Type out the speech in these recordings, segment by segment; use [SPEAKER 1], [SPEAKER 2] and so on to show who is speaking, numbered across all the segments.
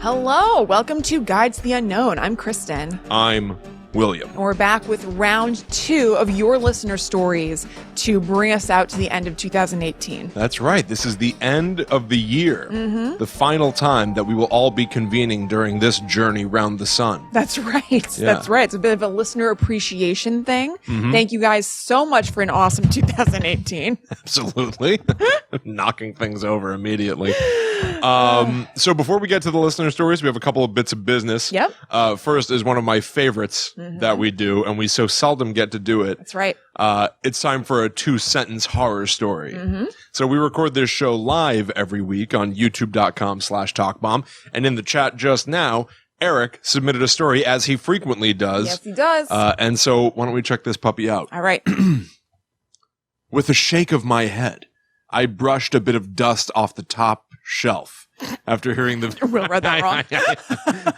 [SPEAKER 1] Hello, welcome to Guides to the Unknown. I'm Kristen.
[SPEAKER 2] I'm William.
[SPEAKER 1] And we're back with round 2 of your listener stories to bring us out to the end of 2018.
[SPEAKER 2] That's right. This is the end of the year. The final time that we will all be convening during this journey round the sun.
[SPEAKER 1] That's right.
[SPEAKER 2] Yeah.
[SPEAKER 1] That's right. It's a bit of a listener appreciation thing. Thank you guys so much for an awesome 2018.
[SPEAKER 2] Absolutely. Knocking things over immediately. So before we get to the listener stories, we have a couple of bits of business.
[SPEAKER 1] Yep.
[SPEAKER 2] First is one of my favorites that we do, and we so seldom get to do it.
[SPEAKER 1] That's right.
[SPEAKER 2] It's time for a 2-sentence horror story. So we record this show live every week on youtube.com/talkbomb. And in the chat just now, Eric submitted a story, as he frequently does.
[SPEAKER 1] Yes, he does.
[SPEAKER 2] And so why don't we check this puppy out?
[SPEAKER 1] All right.
[SPEAKER 2] With a shake of my head, I brushed a bit of dust off the top shelf. After hearing the
[SPEAKER 1] Will read that wrong.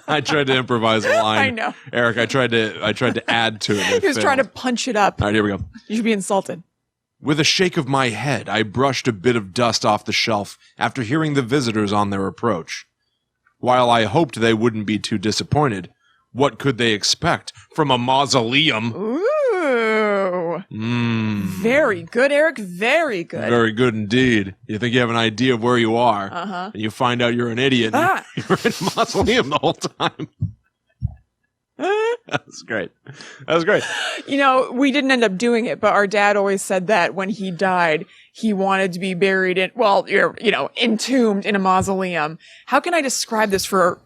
[SPEAKER 2] I tried to improvise a line.
[SPEAKER 1] I know.
[SPEAKER 2] Eric, I tried to add to it.
[SPEAKER 1] He was trying to punch it up.
[SPEAKER 2] All right, here we go.
[SPEAKER 1] You should be insulted.
[SPEAKER 2] With a shake of my head, I brushed a bit of dust off the shelf after hearing the visitors on their approach. While I hoped they wouldn't be too disappointed, what could they expect from a mausoleum?
[SPEAKER 1] Ooh. Very good, Eric. Very good.
[SPEAKER 2] Very good indeed. You think you have an idea of where you are, and you find out you're an idiot. And you're in a mausoleum the whole time. That's great. That was great.
[SPEAKER 1] You know, we didn't end up doing it, but our dad always said that when he died, he wanted to be buried in, well, you know, entombed in a mausoleum. How can I describe this for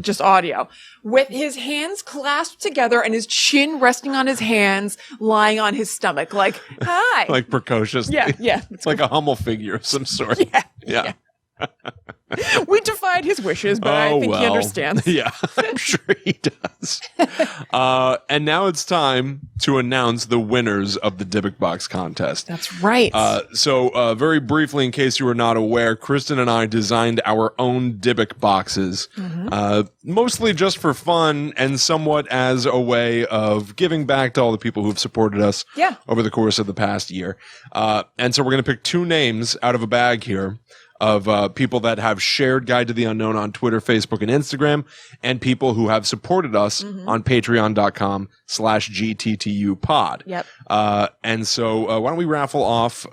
[SPEAKER 1] just audio? With his hands clasped together and his chin resting on his hands, lying on his stomach, like, hi.
[SPEAKER 2] Like precocious.
[SPEAKER 1] Yeah.
[SPEAKER 2] It's like a Hummel figure of some sort. Yeah.
[SPEAKER 1] We defied his wishes, but I think he understands.
[SPEAKER 2] Yeah, I'm sure he does. And now it's time to announce the winners of the Dybbuk box contest.
[SPEAKER 1] That's right.
[SPEAKER 2] So very briefly, in case you were not aware, Kristen and I designed our own Dybbuk boxes, mostly just for fun and somewhat as a way of giving back to all the people who've supported us over the course of the past year. And so we're going to pick 2 names out of a bag here of people that have shared Guide to the Unknown on Twitter, Facebook, and Instagram, and people who have supported us on patreon.com/GTTUpod.
[SPEAKER 1] Yep.
[SPEAKER 2] And so why don't we raffle off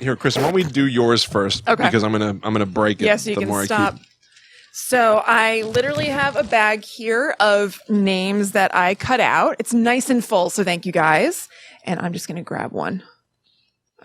[SPEAKER 2] here, Kristen, why don't we do yours first?
[SPEAKER 1] Okay.
[SPEAKER 2] Because I'm gonna break it.
[SPEAKER 1] Yeah, so you can stop. So I literally have a bag here of names that I cut out. It's nice and full, so thank you guys. And I'm just gonna grab one.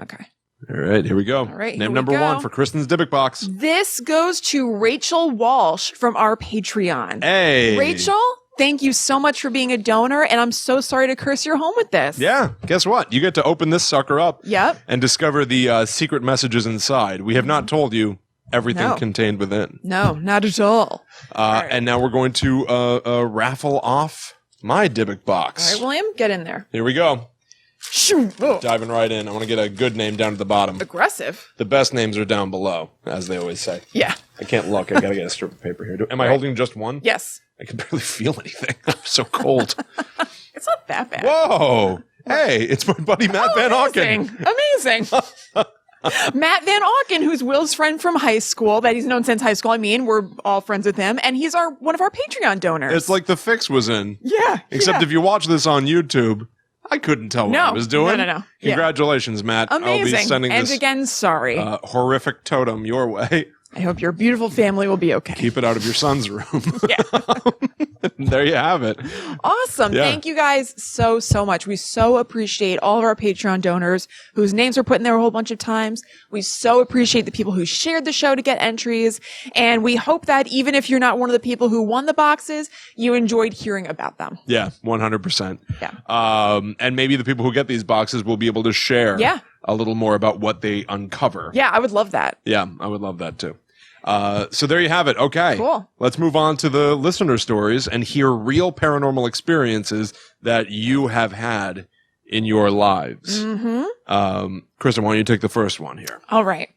[SPEAKER 1] Okay.
[SPEAKER 2] All right, here we go.
[SPEAKER 1] All right,
[SPEAKER 2] name number 1 for Kristen's Dybbuk box.
[SPEAKER 1] This goes to Rachel Walsh from our Patreon.
[SPEAKER 2] Hey.
[SPEAKER 1] Rachel, thank you so much for being a donor, and I'm so sorry to curse your home with this.
[SPEAKER 2] Yeah, guess what? You get to open this sucker up and discover the secret messages inside. We have not told you everything contained within.
[SPEAKER 1] No, not at all. Right.
[SPEAKER 2] And now we're going to raffle off my Dybbuk box.
[SPEAKER 1] All right, William, get in there.
[SPEAKER 2] Here we go.
[SPEAKER 1] Shoot. Oh.
[SPEAKER 2] Diving right in. I want to get a good name down to the bottom.
[SPEAKER 1] Aggressive.
[SPEAKER 2] The best names are down below, as they always say.
[SPEAKER 1] Yeah.
[SPEAKER 2] I can't look. I got to get a strip of paper here. Am I holding just one?
[SPEAKER 1] Yes.
[SPEAKER 2] I can barely feel anything. I'm so cold.
[SPEAKER 1] It's not that bad.
[SPEAKER 2] Whoa. Hey, it's my buddy Matt Van Auken.
[SPEAKER 1] Amazing. Matt Van Auken, who's Will's friend from high school, that he's known since high school. I mean, we're all friends with him, and he's one of our Patreon donors.
[SPEAKER 2] It's like the fix was in.
[SPEAKER 1] Yeah.
[SPEAKER 2] Except if you watch this on YouTube, I couldn't tell what I was doing.
[SPEAKER 1] No.
[SPEAKER 2] Congratulations, Matt.
[SPEAKER 1] Amazing.
[SPEAKER 2] I'll be sending
[SPEAKER 1] and
[SPEAKER 2] this
[SPEAKER 1] again, sorry.
[SPEAKER 2] Horrific totem your way.
[SPEAKER 1] I hope your beautiful family will be okay.
[SPEAKER 2] Keep it out of your son's room.
[SPEAKER 1] Yeah.
[SPEAKER 2] There you have it.
[SPEAKER 1] Awesome. Yeah. Thank you guys so much. We so appreciate all of our Patreon donors whose names were put in there a whole bunch of times. We so appreciate the people who shared the show to get entries. And we hope that even if you're not one of the people who won the boxes, you enjoyed hearing about them.
[SPEAKER 2] Yeah, 100%.
[SPEAKER 1] Yeah.
[SPEAKER 2] And maybe the people who get these boxes will be able to share a little more about what they uncover.
[SPEAKER 1] Yeah, I would love that.
[SPEAKER 2] Yeah, I would love that too. So there you have it. Okay.
[SPEAKER 1] Cool.
[SPEAKER 2] Let's move on to the listener stories and hear real paranormal experiences that you have had in your lives. Kristen, why don't you take the first one here?
[SPEAKER 1] All right.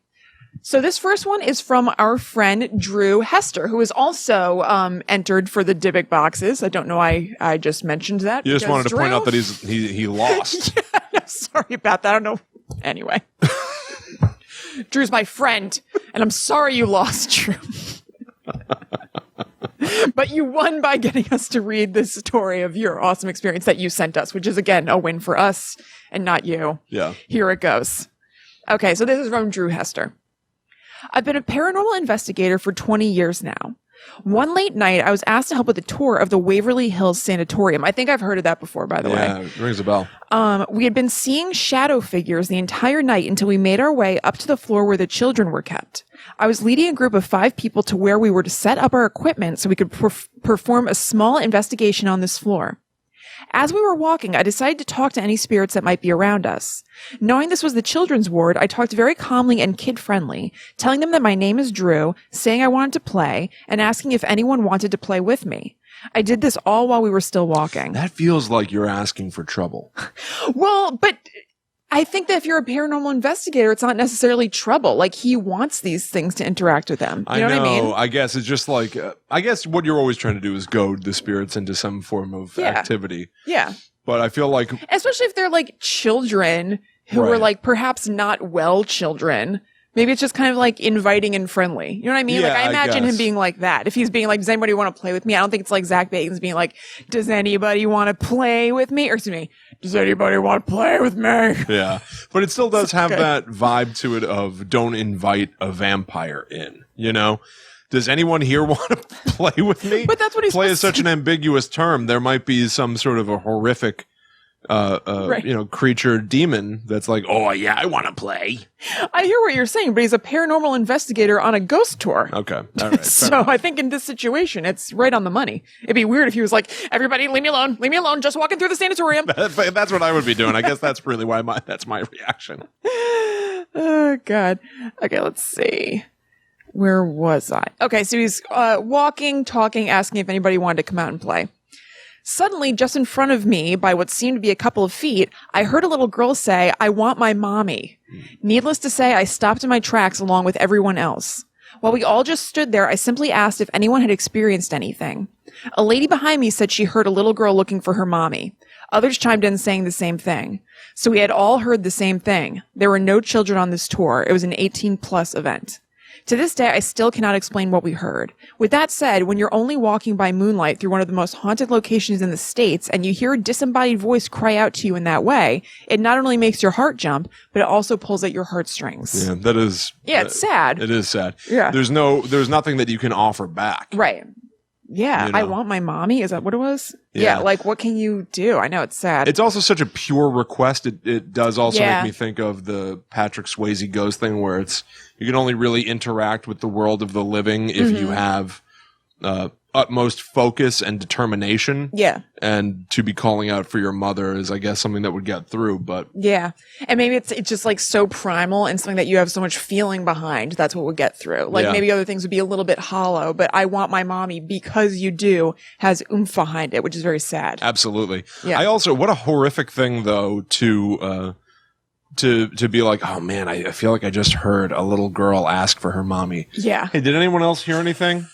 [SPEAKER 1] So this first one is from our friend Drew Hester, who is also entered for the Dybbuk boxes. I don't know why I just mentioned that.
[SPEAKER 2] You just wanted to point out that he lost.
[SPEAKER 1] Yeah, sorry about that. I don't know. Anyway. Drew's my friend, and I'm sorry you lost, Drew. But you won by getting us to read this story of your awesome experience that you sent us, which is, again, a win for us and not you.
[SPEAKER 2] Yeah.
[SPEAKER 1] Here it goes. Okay, so this is from Drew Hester. I've been a paranormal investigator for 20 years now. One late night, I was asked to help with a tour of the Waverly Hills Sanatorium. I think I've heard of that before, by the way.
[SPEAKER 2] Yeah, it rings a bell.
[SPEAKER 1] We had been seeing shadow figures the entire night until we made our way up to the floor where the children were kept. I was leading a group of 5 people to where we were to set up our equipment so we could perform a small investigation on this floor. As we were walking, I decided to talk to any spirits that might be around us. Knowing this was the children's ward, I talked very calmly and kid-friendly, telling them that my name is Drew, saying I wanted to play, and asking if anyone wanted to play with me. I did this all while we were still walking.
[SPEAKER 2] That feels like you're asking for trouble.
[SPEAKER 1] Well, but I think that if you're a paranormal investigator, it's not necessarily trouble. Like, he wants these things to interact with them. You know what I mean?
[SPEAKER 2] I guess it's just like, I guess what you're always trying to do is goad the spirits into some form of activity.
[SPEAKER 1] Yeah.
[SPEAKER 2] But I feel like,
[SPEAKER 1] especially if they're like children who are like perhaps not well children. Maybe it's just kind of like inviting and friendly. You know what I mean?
[SPEAKER 2] Yeah,
[SPEAKER 1] like, I imagine
[SPEAKER 2] guess.
[SPEAKER 1] him being like that. If he's being like, does anybody want to play with me? I don't think it's like Zach Bagans being like, does anybody want to play with me? Or excuse me, does anybody want to play with me?
[SPEAKER 2] yeah. But it still does have that vibe to it of don't invite a vampire in, you know? Does anyone here want to play with me?
[SPEAKER 1] But that's what he's
[SPEAKER 2] Play is such an ambiguous term. There might be some sort of a horrific creature demon that's like, oh yeah, I want to play.
[SPEAKER 1] I hear what you're saying, but he's a paranormal investigator on a ghost tour.
[SPEAKER 2] Okay. All right.
[SPEAKER 1] So I think in this situation, it's right on the money. It'd be weird if he was like, everybody leave me alone, just walking through the sanatorium.
[SPEAKER 2] That's what I would be doing. I guess that's really why that's my reaction.
[SPEAKER 1] Oh God. Okay, let's see. Where was I? Okay, so he's walking, talking, asking if anybody wanted to come out and play. Suddenly, just in front of me, by what seemed to be a couple of feet, I heard a little girl say, I want my mommy. Needless to say, I stopped in my tracks along with everyone else. While we all just stood there, I simply asked if anyone had experienced anything. A lady behind me said she heard a little girl looking for her mommy. Others chimed in saying the same thing. So we had all heard the same thing. There were no children on this tour. It was an 18-plus event. To this day, I still cannot explain what we heard. With that said, when you're only walking by moonlight through one of the most haunted locations in the States and you hear a disembodied voice cry out to you in that way, it not only makes your heart jump, but it also pulls at your heartstrings.
[SPEAKER 2] Yeah, that is...
[SPEAKER 1] Yeah, it's sad.
[SPEAKER 2] It is sad.
[SPEAKER 1] Yeah.
[SPEAKER 2] There's nothing that you can offer back.
[SPEAKER 1] Right. Yeah,
[SPEAKER 2] You know.
[SPEAKER 1] I want my mommy. Is that what it was? Yeah, like what can you do? I know it's sad.
[SPEAKER 2] It's also such a pure request. It does also
[SPEAKER 1] Yeah.
[SPEAKER 2] make me think of the Patrick Swayze ghost thing where it's you can only really interact with the world of the living if you have utmost focus and determination.
[SPEAKER 1] Yeah.
[SPEAKER 2] And to be calling out for your mother is, I guess, something that would get through. But
[SPEAKER 1] Yeah. And maybe it's just like so primal and something that you have so much feeling behind. That's what would get through. Like
[SPEAKER 2] Yeah.
[SPEAKER 1] maybe other things would be a little bit hollow, but I want my mommy because you do has oomph behind it, which is very sad.
[SPEAKER 2] absolutely.
[SPEAKER 1] Yeah.
[SPEAKER 2] I also, what a horrific thing though to be like, oh man, I feel like I just heard a little girl ask for her mommy.
[SPEAKER 1] Yeah.
[SPEAKER 2] Hey, did anyone else hear anything?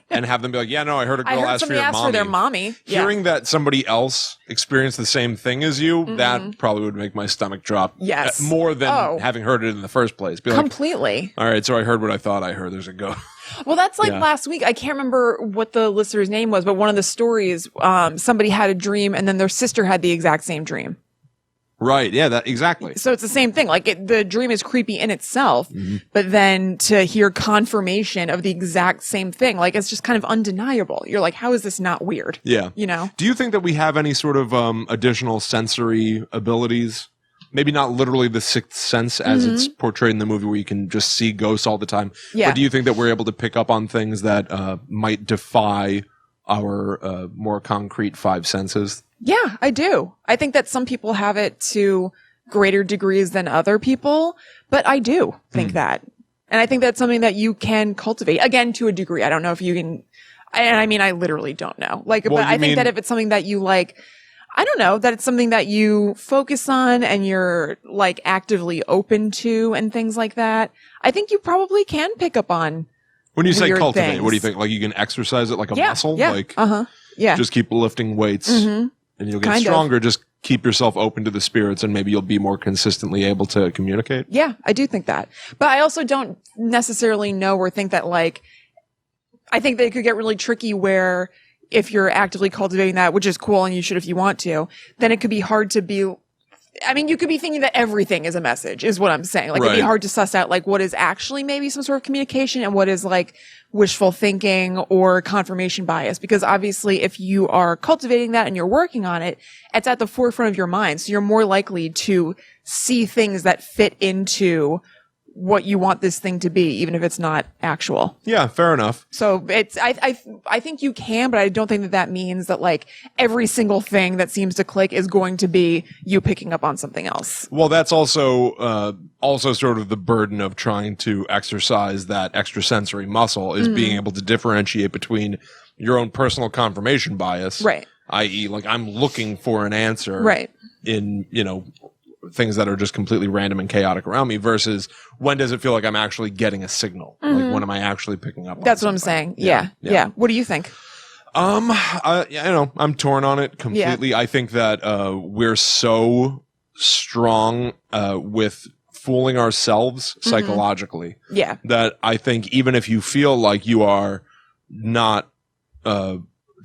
[SPEAKER 2] And have them be like, yeah, no, I heard a
[SPEAKER 1] I
[SPEAKER 2] girl
[SPEAKER 1] heard
[SPEAKER 2] ask for
[SPEAKER 1] somebody
[SPEAKER 2] your
[SPEAKER 1] ask
[SPEAKER 2] mommy.
[SPEAKER 1] for their mommy. Yeah.
[SPEAKER 2] Hearing that somebody else experienced the same thing as you, that probably would make my stomach drop.
[SPEAKER 1] Yes.
[SPEAKER 2] More than
[SPEAKER 1] Oh.
[SPEAKER 2] having heard it in the first place. Be like,
[SPEAKER 1] Completely.
[SPEAKER 2] all right, so I heard what I thought I heard. There's a ghost.
[SPEAKER 1] Well, that's like
[SPEAKER 2] Yeah.
[SPEAKER 1] last week. I can't remember what the listener's name was, but one of the stories, somebody had a dream and then their sister had the exact same dream.
[SPEAKER 2] Right. Yeah, that exactly.
[SPEAKER 1] So it's the same thing. Like the dream is creepy in itself, but then to hear confirmation of the exact same thing, like it's just kind of undeniable. You're like, how is this not weird?
[SPEAKER 2] Yeah.
[SPEAKER 1] You know?
[SPEAKER 2] Do you think that we have any sort of additional sensory abilities? Maybe not literally the sixth sense as it's portrayed in the movie where you can just see ghosts all the time.
[SPEAKER 1] Yeah.
[SPEAKER 2] But do you think that we're able to pick up on things that might defy our more concrete five senses?
[SPEAKER 1] Yeah, I do. I think that some people have it to greater degrees than other people, but I do think that. And I think that's something that you can cultivate, again, to a degree. I don't know if you can, and I mean, I literally don't know. Like,
[SPEAKER 2] Well,
[SPEAKER 1] but I
[SPEAKER 2] you
[SPEAKER 1] think
[SPEAKER 2] mean-
[SPEAKER 1] that if it's something that you like, I don't know, that it's something that you focus on and you're like actively open to and things like that, I think you probably can pick up on.
[SPEAKER 2] When you say
[SPEAKER 1] Weird
[SPEAKER 2] cultivate,
[SPEAKER 1] things.
[SPEAKER 2] what do you think? Like you can exercise it like a muscle?
[SPEAKER 1] Yeah.
[SPEAKER 2] Like
[SPEAKER 1] Yeah.
[SPEAKER 2] just keep lifting weights and you'll get
[SPEAKER 1] Kind of.
[SPEAKER 2] stronger. Just keep yourself open to the spirits and maybe you'll be more consistently able to communicate.
[SPEAKER 1] Yeah, I do think that. But I also don't necessarily know or think that like I think they could get really tricky where if you're actively cultivating that, which is cool and you should if you want to, then it could be hard to be, I mean, you could be thinking that everything is a message is what I'm saying. Like it'd be hard to suss out like what is actually maybe some sort of communication and what is like wishful thinking or confirmation bias. Because obviously if you are cultivating that and you're working on it, it's at the forefront of your mind. So you're more likely to see things that fit into what you want this thing to be, even if it's not actual.
[SPEAKER 2] Yeah, fair enough.
[SPEAKER 1] So it's, I think you can, but I don't think that that means that like every single thing that seems to click is going to be you picking up on something else.
[SPEAKER 2] Well, that's also sort of the burden of trying to exercise that extrasensory muscle is being able to differentiate between your own personal confirmation bias.
[SPEAKER 1] Right.
[SPEAKER 2] I.e., like I'm looking for an answer.
[SPEAKER 1] Right.
[SPEAKER 2] In, things that are just completely random and chaotic around me versus when does it feel like I'm actually getting a signal? Like when am I actually picking up on
[SPEAKER 1] That's
[SPEAKER 2] something?
[SPEAKER 1] what I'm saying. Yeah. What do you think?
[SPEAKER 2] I'm torn on it completely. Yeah. I think that we're so strong with fooling ourselves psychologically.
[SPEAKER 1] Yeah.
[SPEAKER 2] That I think even if you feel like you are not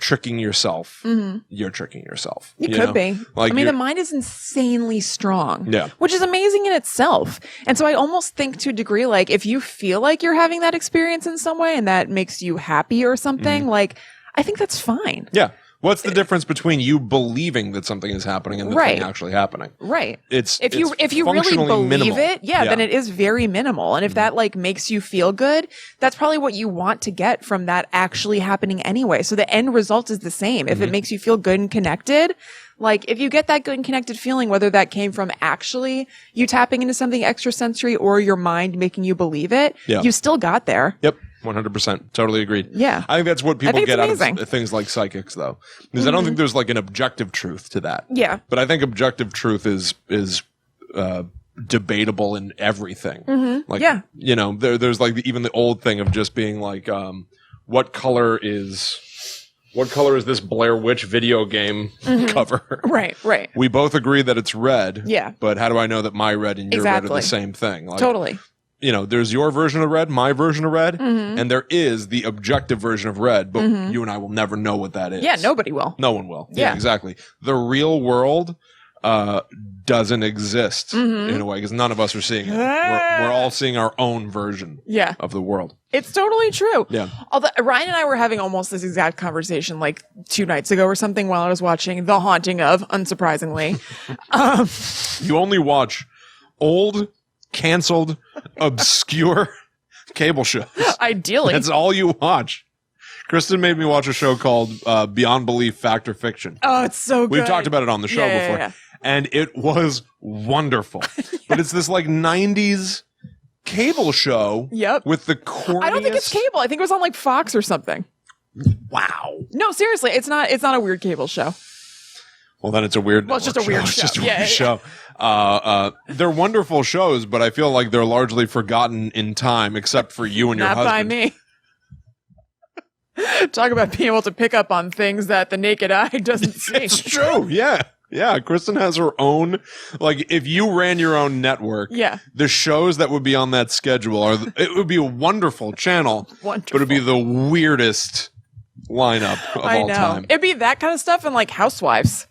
[SPEAKER 2] tricking yourself, you're tricking yourself.
[SPEAKER 1] You could be. Like, I mean, the mind is insanely strong, which is amazing in itself. And so I almost think to a degree, like if you feel like you're having that experience in some way and that makes you happy or something, like I think that's fine.
[SPEAKER 2] Yeah. What's the difference between you believing that something is happening and the thing actually happening?
[SPEAKER 1] Right.
[SPEAKER 2] If
[SPEAKER 1] you really believe
[SPEAKER 2] minimal.
[SPEAKER 1] it, then it is very minimal. And if that like makes you feel good, that's probably what you want to get from that actually happening anyway. So the end result is the same. If it makes you feel good and connected, like if you get that good and connected feeling, whether that came from actually you tapping into something extrasensory or your mind making you believe it, you still got there.
[SPEAKER 2] Yep. 100%. Totally agreed.
[SPEAKER 1] Yeah.
[SPEAKER 2] I think that's what people get out of things like psychics, though. Because I don't think there's like an objective truth to that.
[SPEAKER 1] Yeah.
[SPEAKER 2] But I think objective truth is debatable in everything. Like, there's like even the old thing of just being like, what color is this Blair Witch video game cover?
[SPEAKER 1] Right.
[SPEAKER 2] We both agree that it's red.
[SPEAKER 1] Yeah.
[SPEAKER 2] But how do I know that my red and your red are the same thing? Like,
[SPEAKER 1] totally.
[SPEAKER 2] There's your version of red, my version of red, and there is the objective version of red, but you and I will never know what that is.
[SPEAKER 1] Yeah, nobody will.
[SPEAKER 2] No one will. Yeah, exactly. The real world doesn't exist in a way because none of us are seeing it. We're all seeing our own version of the world.
[SPEAKER 1] It's totally true.
[SPEAKER 2] Yeah.
[SPEAKER 1] Although Ryan and I were having almost this exact conversation like 2 nights ago or something while I was watching The Haunting of, unsurprisingly.
[SPEAKER 2] You only watch old, canceled, obscure cable shows.
[SPEAKER 1] Ideally.
[SPEAKER 2] That's all you watch. Kristen made me watch a show called Beyond Belief, Fact or Fiction.
[SPEAKER 1] Oh, it's so good.
[SPEAKER 2] We've talked about it on the show before.
[SPEAKER 1] Yeah.
[SPEAKER 2] And it was wonderful. But it's this like 90s cable show with the corniest...
[SPEAKER 1] I don't think it's cable. I think it was on like Fox or something.
[SPEAKER 2] Wow.
[SPEAKER 1] No, seriously. It's not a weird cable show.
[SPEAKER 2] Well, then it's a weird.
[SPEAKER 1] Well, it's just a weird show.
[SPEAKER 2] It's just a weird show. They're wonderful shows, but I feel like they're largely forgotten in time, except for you and your husband.
[SPEAKER 1] Not by me. Talk about being able to pick up on things that the naked eye doesn't see.
[SPEAKER 2] It's true. Yeah. Yeah. Kristen has her own, like, if you ran your own network, the shows that would be on that schedule it would be a wonderful channel, but it'd be the weirdest lineup of all time.
[SPEAKER 1] It'd be that kind of stuff and like Housewives.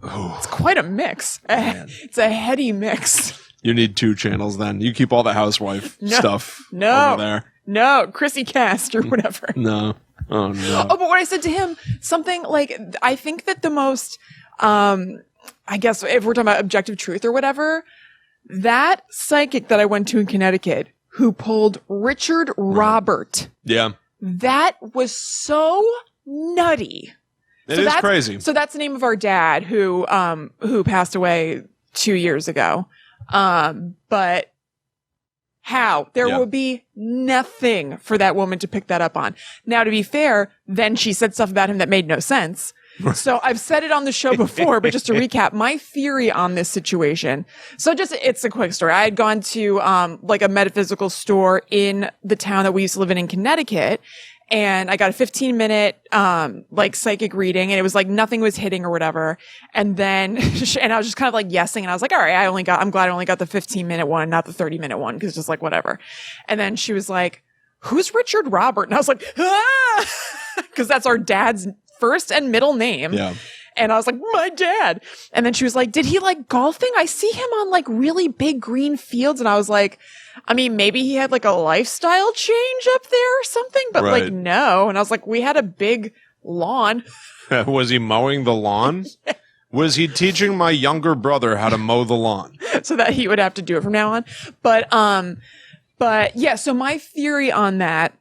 [SPEAKER 1] Oh. It's quite a mix. It's a heady mix.
[SPEAKER 2] You need 2 channels then. You keep all the housewife stuff over there.
[SPEAKER 1] No, Chrissy Cast or whatever.
[SPEAKER 2] No. Oh, no.
[SPEAKER 1] Oh, but what I said to him, something like, I think that the most, I guess if we're talking about objective truth or whatever, that psychic that I went to in Connecticut who pulled Richard Robert.
[SPEAKER 2] Yeah.
[SPEAKER 1] That was so nutty.
[SPEAKER 2] It is crazy.
[SPEAKER 1] So that's the name of our dad who passed away 2 years ago. But how? There would be nothing for that woman to pick that up on. Now, to be fair, then she said stuff about him that made no sense. So I've said it on the show before, but just to recap, my theory on this situation. So it's a quick story. I had gone to, like a metaphysical store in the town that we used to live in Connecticut. And I got a 15-minute, like psychic reading and it was like nothing was hitting or whatever. And then, and I was just kind of like yesing and I was like, all right, I'm glad I only got the 15-minute one, not the 30-minute one. Cause it's just like whatever. And then she was like, who's Richard Robert? And I was like, ah! Because that's our dad's first and middle name.
[SPEAKER 2] Yeah.
[SPEAKER 1] And I was like, my dad. And then she was like, did he like golfing? I see him on like really big green fields. And I was like, I mean, maybe he had like a lifestyle change up there or something, but
[SPEAKER 2] Right.
[SPEAKER 1] like, no. And I was like, we had a big lawn.
[SPEAKER 2] Was he mowing the lawn? Was he teaching my younger brother how to mow the lawn?
[SPEAKER 1] So that he would have to do it from now on. But yeah, so my theory on that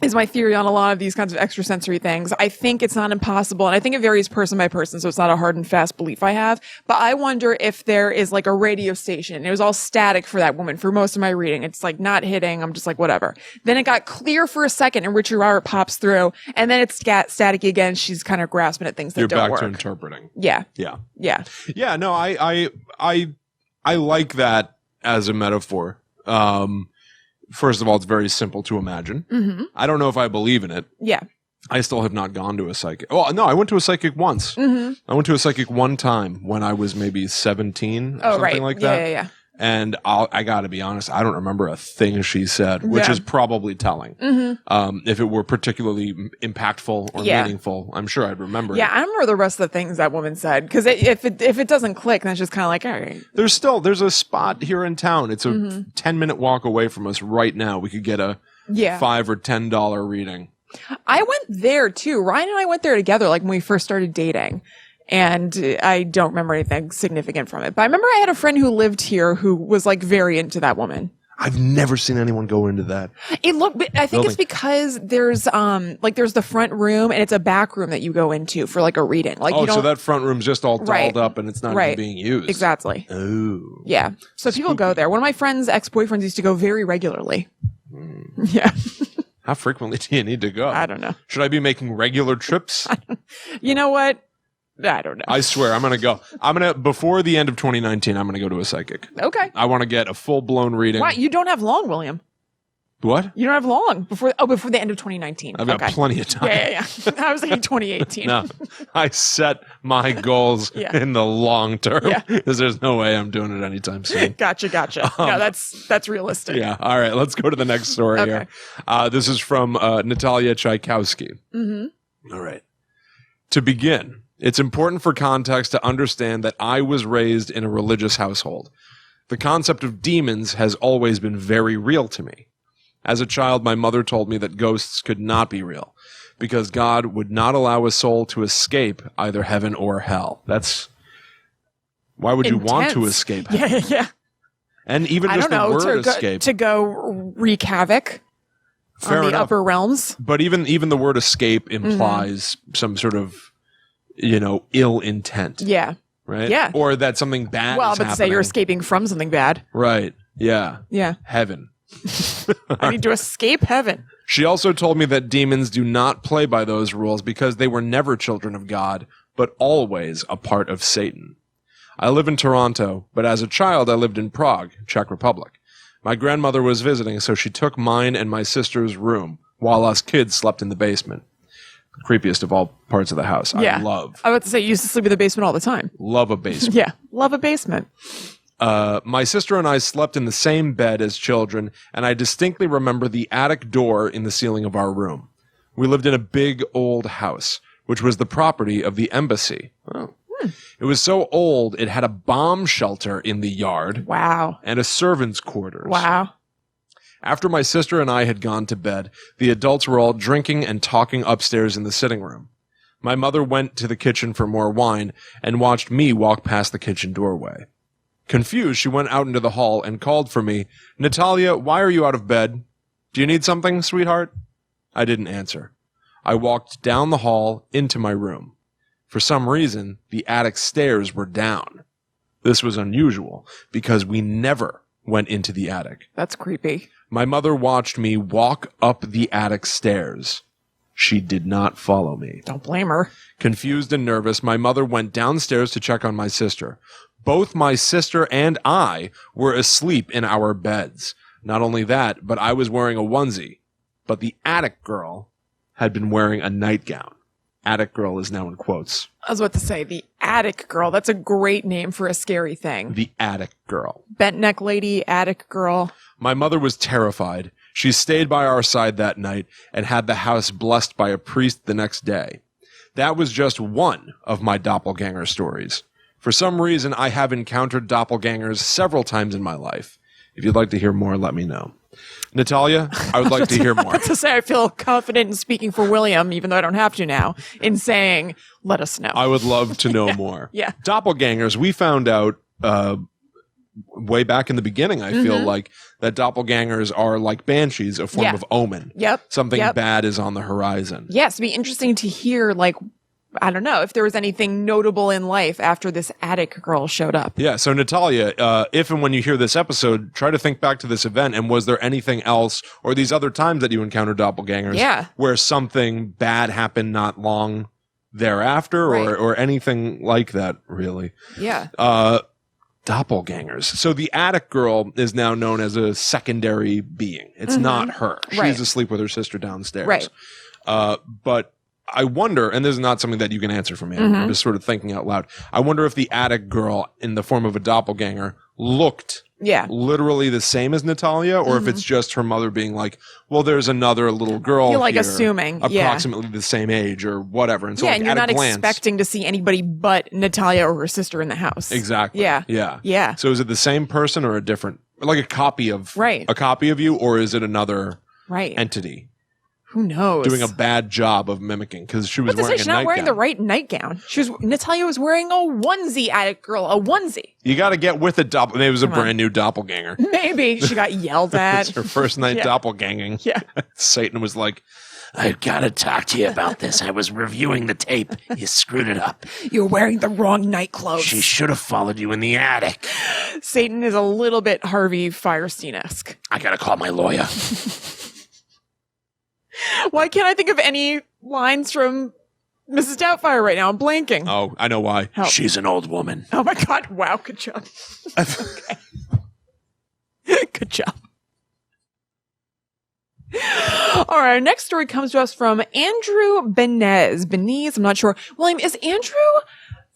[SPEAKER 1] is my theory on a lot of these kinds of extrasensory things. I think it's not impossible, and I think it varies person by person, so it's not a hard and fast belief I have. But I wonder if there is like a radio station. It was all static for that woman for most of my reading. It's like not hitting. I'm just like, whatever. Then it got clear for a second, and Richard Robert pops through, and then it's static again. She's kind of grasping at things that
[SPEAKER 2] You're
[SPEAKER 1] don't
[SPEAKER 2] back
[SPEAKER 1] work.
[SPEAKER 2] to interpreting.
[SPEAKER 1] Yeah.
[SPEAKER 2] Yeah.
[SPEAKER 1] Yeah.
[SPEAKER 2] Yeah, no, I like that as a metaphor. First of all, it's very simple to imagine.
[SPEAKER 1] Mm-hmm.
[SPEAKER 2] I don't know if I believe in it.
[SPEAKER 1] Yeah.
[SPEAKER 2] I still have not gone to a psychic. Oh, no, I went to a psychic once.
[SPEAKER 1] Mm-hmm.
[SPEAKER 2] I went to a psychic one time when I was maybe 17 or something
[SPEAKER 1] right.
[SPEAKER 2] like that.
[SPEAKER 1] Yeah.
[SPEAKER 2] And I got to be honest, I don't remember a thing she said, which
[SPEAKER 1] Yeah.
[SPEAKER 2] is probably telling.
[SPEAKER 1] Mm-hmm.
[SPEAKER 2] If it were particularly impactful or
[SPEAKER 1] Yeah.
[SPEAKER 2] meaningful, I'm sure I'd remember
[SPEAKER 1] Yeah,
[SPEAKER 2] it.
[SPEAKER 1] I remember the rest of the things that woman said. Because if it doesn't click, then it's just kind of like, all right.
[SPEAKER 2] There's a spot here in town. It's a
[SPEAKER 1] Mm-hmm.
[SPEAKER 2] 10-minute walk away from us right now. We could get a
[SPEAKER 1] Yeah.
[SPEAKER 2] $5 or $10 reading.
[SPEAKER 1] I went there too. Ryan and I went there together, like when we first started dating. And I don't remember anything significant from it. But I remember I had a friend who lived here who was like very into that woman.
[SPEAKER 2] I've never seen anyone go into that.
[SPEAKER 1] I think
[SPEAKER 2] Building.
[SPEAKER 1] it's because there's the front room and it's a back room that you go into for like a reading. Like
[SPEAKER 2] Oh,
[SPEAKER 1] you don't,
[SPEAKER 2] so that front room's just all dolled
[SPEAKER 1] Right.
[SPEAKER 2] up and it's not
[SPEAKER 1] Right.
[SPEAKER 2] even being used.
[SPEAKER 1] Exactly.
[SPEAKER 2] Oh.
[SPEAKER 1] Yeah. So people go there. One of my friend's ex-boyfriends used to go very regularly. Yeah.
[SPEAKER 2] How frequently do you need to go?
[SPEAKER 1] I don't know.
[SPEAKER 2] Should I be making regular trips?
[SPEAKER 1] You know what? I don't know.
[SPEAKER 2] I swear, I'm going to go. Before the end of 2019, I'm going to go to a psychic.
[SPEAKER 1] Okay.
[SPEAKER 2] I want to get a full-blown reading.
[SPEAKER 1] Wow, you don't have long, William.
[SPEAKER 2] What?
[SPEAKER 1] You don't have long before the end of 2019.
[SPEAKER 2] I've got plenty of time.
[SPEAKER 1] Yeah. I was thinking 2018.
[SPEAKER 2] No, I set my goals
[SPEAKER 1] Yeah.
[SPEAKER 2] in the long term
[SPEAKER 1] Yeah.
[SPEAKER 2] because there's no way I'm doing it anytime soon.
[SPEAKER 1] Gotcha. No, that's realistic.
[SPEAKER 2] Yeah. All right. Let's go to the next story
[SPEAKER 1] Okay.
[SPEAKER 2] here. This is from Natalia Tchaikovsky.
[SPEAKER 1] Mm-hmm.
[SPEAKER 2] All right. To begin, it's important for context to understand that I was raised in a religious household. The concept of demons has always been very real to me. As a child, my mother told me that ghosts could not be real because God would not allow a soul to escape either heaven or hell. Why would you want to
[SPEAKER 1] Intense.
[SPEAKER 2] escape heaven?
[SPEAKER 1] Yeah.
[SPEAKER 2] And even
[SPEAKER 1] I
[SPEAKER 2] just
[SPEAKER 1] don't
[SPEAKER 2] the
[SPEAKER 1] know,
[SPEAKER 2] word escape.
[SPEAKER 1] to go wreak havoc
[SPEAKER 2] Fair
[SPEAKER 1] on the
[SPEAKER 2] enough.
[SPEAKER 1] upper realms.
[SPEAKER 2] But even the word escape implies some sort of, ill intent,
[SPEAKER 1] Yeah.
[SPEAKER 2] right?
[SPEAKER 1] Yeah.
[SPEAKER 2] Or that something bad
[SPEAKER 1] Well,
[SPEAKER 2] is
[SPEAKER 1] but to say you're
[SPEAKER 2] happening.
[SPEAKER 1] escaping from something bad.
[SPEAKER 2] Right. Yeah.
[SPEAKER 1] Yeah.
[SPEAKER 2] Heaven.
[SPEAKER 1] I need to escape heaven.
[SPEAKER 2] She also told me that demons do not play by those rules because they were never children of God, but always a part of Satan. I live in Toronto, but as a child I lived in Prague, Czech Republic. My grandmother was visiting, so she took mine and my sister's room, while us kids slept in the basement. The creepiest of all parts of the house.
[SPEAKER 1] Yeah.
[SPEAKER 2] I love
[SPEAKER 1] I was about to say, you used to sleep in the basement all the time.
[SPEAKER 2] a basement.
[SPEAKER 1] Yeah. Love a basement.
[SPEAKER 2] My sister and I slept in the same bed as children, and I distinctly remember the attic door in the ceiling of our room. We lived in a big old house, which was the property of the embassy. Oh. It was so old, it had a bomb shelter in the yard
[SPEAKER 1] Wow.
[SPEAKER 2] and a servant's quarters.
[SPEAKER 1] Wow.
[SPEAKER 2] After my sister and I had gone to bed, the adults were all drinking and talking upstairs in the sitting room. My mother went to the kitchen for more wine and watched me walk past the kitchen doorway. Confused, she went out into the hall and called for me. Natalia, why are you out of bed? Do you need something, sweetheart? I didn't answer. I walked down the hall into my room. For some reason, the attic stairs were down. This was unusual because we never went into the attic.
[SPEAKER 1] That's creepy.
[SPEAKER 2] My mother watched me walk up the attic stairs. She did not follow me.
[SPEAKER 1] Don't blame her.
[SPEAKER 2] Confused and nervous, my mother went downstairs to check on my sister. Both my sister and I were asleep in our beds. Not only that, but I was wearing a onesie. But the attic girl had been wearing a nightgown. attic girl is now in quotes.
[SPEAKER 1] I was about to say, the attic girl. That's a great name for a scary thing.
[SPEAKER 2] The attic girl.
[SPEAKER 1] Bent neck lady, attic girl.
[SPEAKER 2] My mother was terrified. She stayed by our side that night and had the house blessed by a priest the next day. That was just one of my doppelganger stories. For some reason, I have encountered doppelgangers several times in my life. If you'd like to hear more, let me know. Natalia, I would like to hear more.
[SPEAKER 1] To say I feel confident in speaking for William, even though I don't have to now, in saying, let us know.
[SPEAKER 2] I would love to know more.
[SPEAKER 1] Yeah.
[SPEAKER 2] Doppelgangers, we found out way back in the beginning, I feel like, that doppelgangers are like banshees, a form of omen.
[SPEAKER 1] Yep.
[SPEAKER 2] Something bad is on the horizon.
[SPEAKER 1] Yes, it'd be interesting to hear, like, I don't know, if there was anything notable in life after this attic girl showed up.
[SPEAKER 2] Yeah, so Natalia, if and when you hear this episode, try to think back to this event, and was there anything else, or these other times that you encountered doppelgangers, where something bad happened not long thereafter, or anything like that, really?
[SPEAKER 1] Yeah.
[SPEAKER 2] Doppelgangers. So the attic girl is now known as a secondary being. It's not her. She's asleep with her sister downstairs.
[SPEAKER 1] Right.
[SPEAKER 2] But I wonder, and this is not something that you can answer for me, I'm just sort of thinking out loud. I wonder if the attic girl in the form of a doppelganger looked literally the same as Natalia, or if it's just her mother being like, well, there's another little girl
[SPEAKER 1] you're like
[SPEAKER 2] here,
[SPEAKER 1] assuming
[SPEAKER 2] approximately the same age or whatever. And so like,
[SPEAKER 1] and you're
[SPEAKER 2] at
[SPEAKER 1] not
[SPEAKER 2] a glance,
[SPEAKER 1] expecting to see anybody but Natalia or her sister in the house.
[SPEAKER 2] Exactly. Yeah. So is it the same person or a different, like a copy of a copy of you, or is it another entity?
[SPEAKER 1] Who knows?
[SPEAKER 2] Doing a bad job of mimicking, because she was wearing a nightgown. She's not
[SPEAKER 1] wearing the right nightgown. Natalia was wearing a onesie, attic girl, a onesie.
[SPEAKER 2] You got to get with it. Maybe it was a brand new doppelganger.
[SPEAKER 1] Maybe she got yelled at.
[SPEAKER 2] It's her first night doppelganging.
[SPEAKER 1] Yeah.
[SPEAKER 2] Satan was like,
[SPEAKER 3] I gotta talk to you about this. I was reviewing the tape. You screwed it up.
[SPEAKER 1] You're wearing the wrong night clothes.
[SPEAKER 3] She should have followed you in the attic.
[SPEAKER 1] Satan is a little bit Harvey Firestein-esque.
[SPEAKER 3] I gotta call my lawyer.
[SPEAKER 1] Why can't I think of any lines from Mrs. Doubtfire right now? I'm blanking.
[SPEAKER 2] Oh, I know why.
[SPEAKER 1] Help.
[SPEAKER 3] She's an old woman.
[SPEAKER 1] Oh my God. Wow. Good job. Okay. Good job. All right. Our next story comes to us from Andrew Benez. I'm not sure. William, is Andrew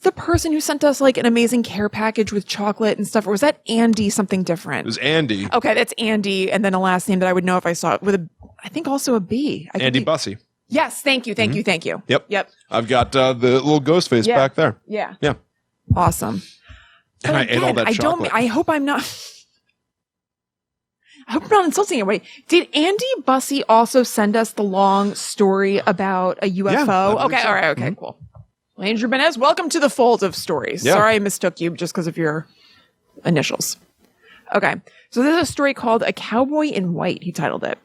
[SPEAKER 1] the person who sent us like an amazing care package with chocolate and stuff? Or was that Andy something different?
[SPEAKER 2] It was Andy.
[SPEAKER 1] Okay. That's Andy. And then a last name that I would know if I saw it with I think also a B.
[SPEAKER 2] Andy Bussey.
[SPEAKER 1] Yes. Thank you. Thank you.
[SPEAKER 2] Yep. I've got the little ghost face back there.
[SPEAKER 1] Yeah.
[SPEAKER 2] Yeah.
[SPEAKER 1] Awesome.
[SPEAKER 2] And I ate all that chocolate.
[SPEAKER 1] I hope I'm not insulting anybody. Did Andy Bussey also send us the long story about a UFO?
[SPEAKER 2] Yeah,
[SPEAKER 1] okay.
[SPEAKER 2] so.
[SPEAKER 1] All right. Okay. Cool. Well, Andrew Benez, welcome to the fold of stories.
[SPEAKER 2] Yeah.
[SPEAKER 1] Sorry I mistook you just because of your initials. Okay. So this is a story called A Cowboy in White, he titled it.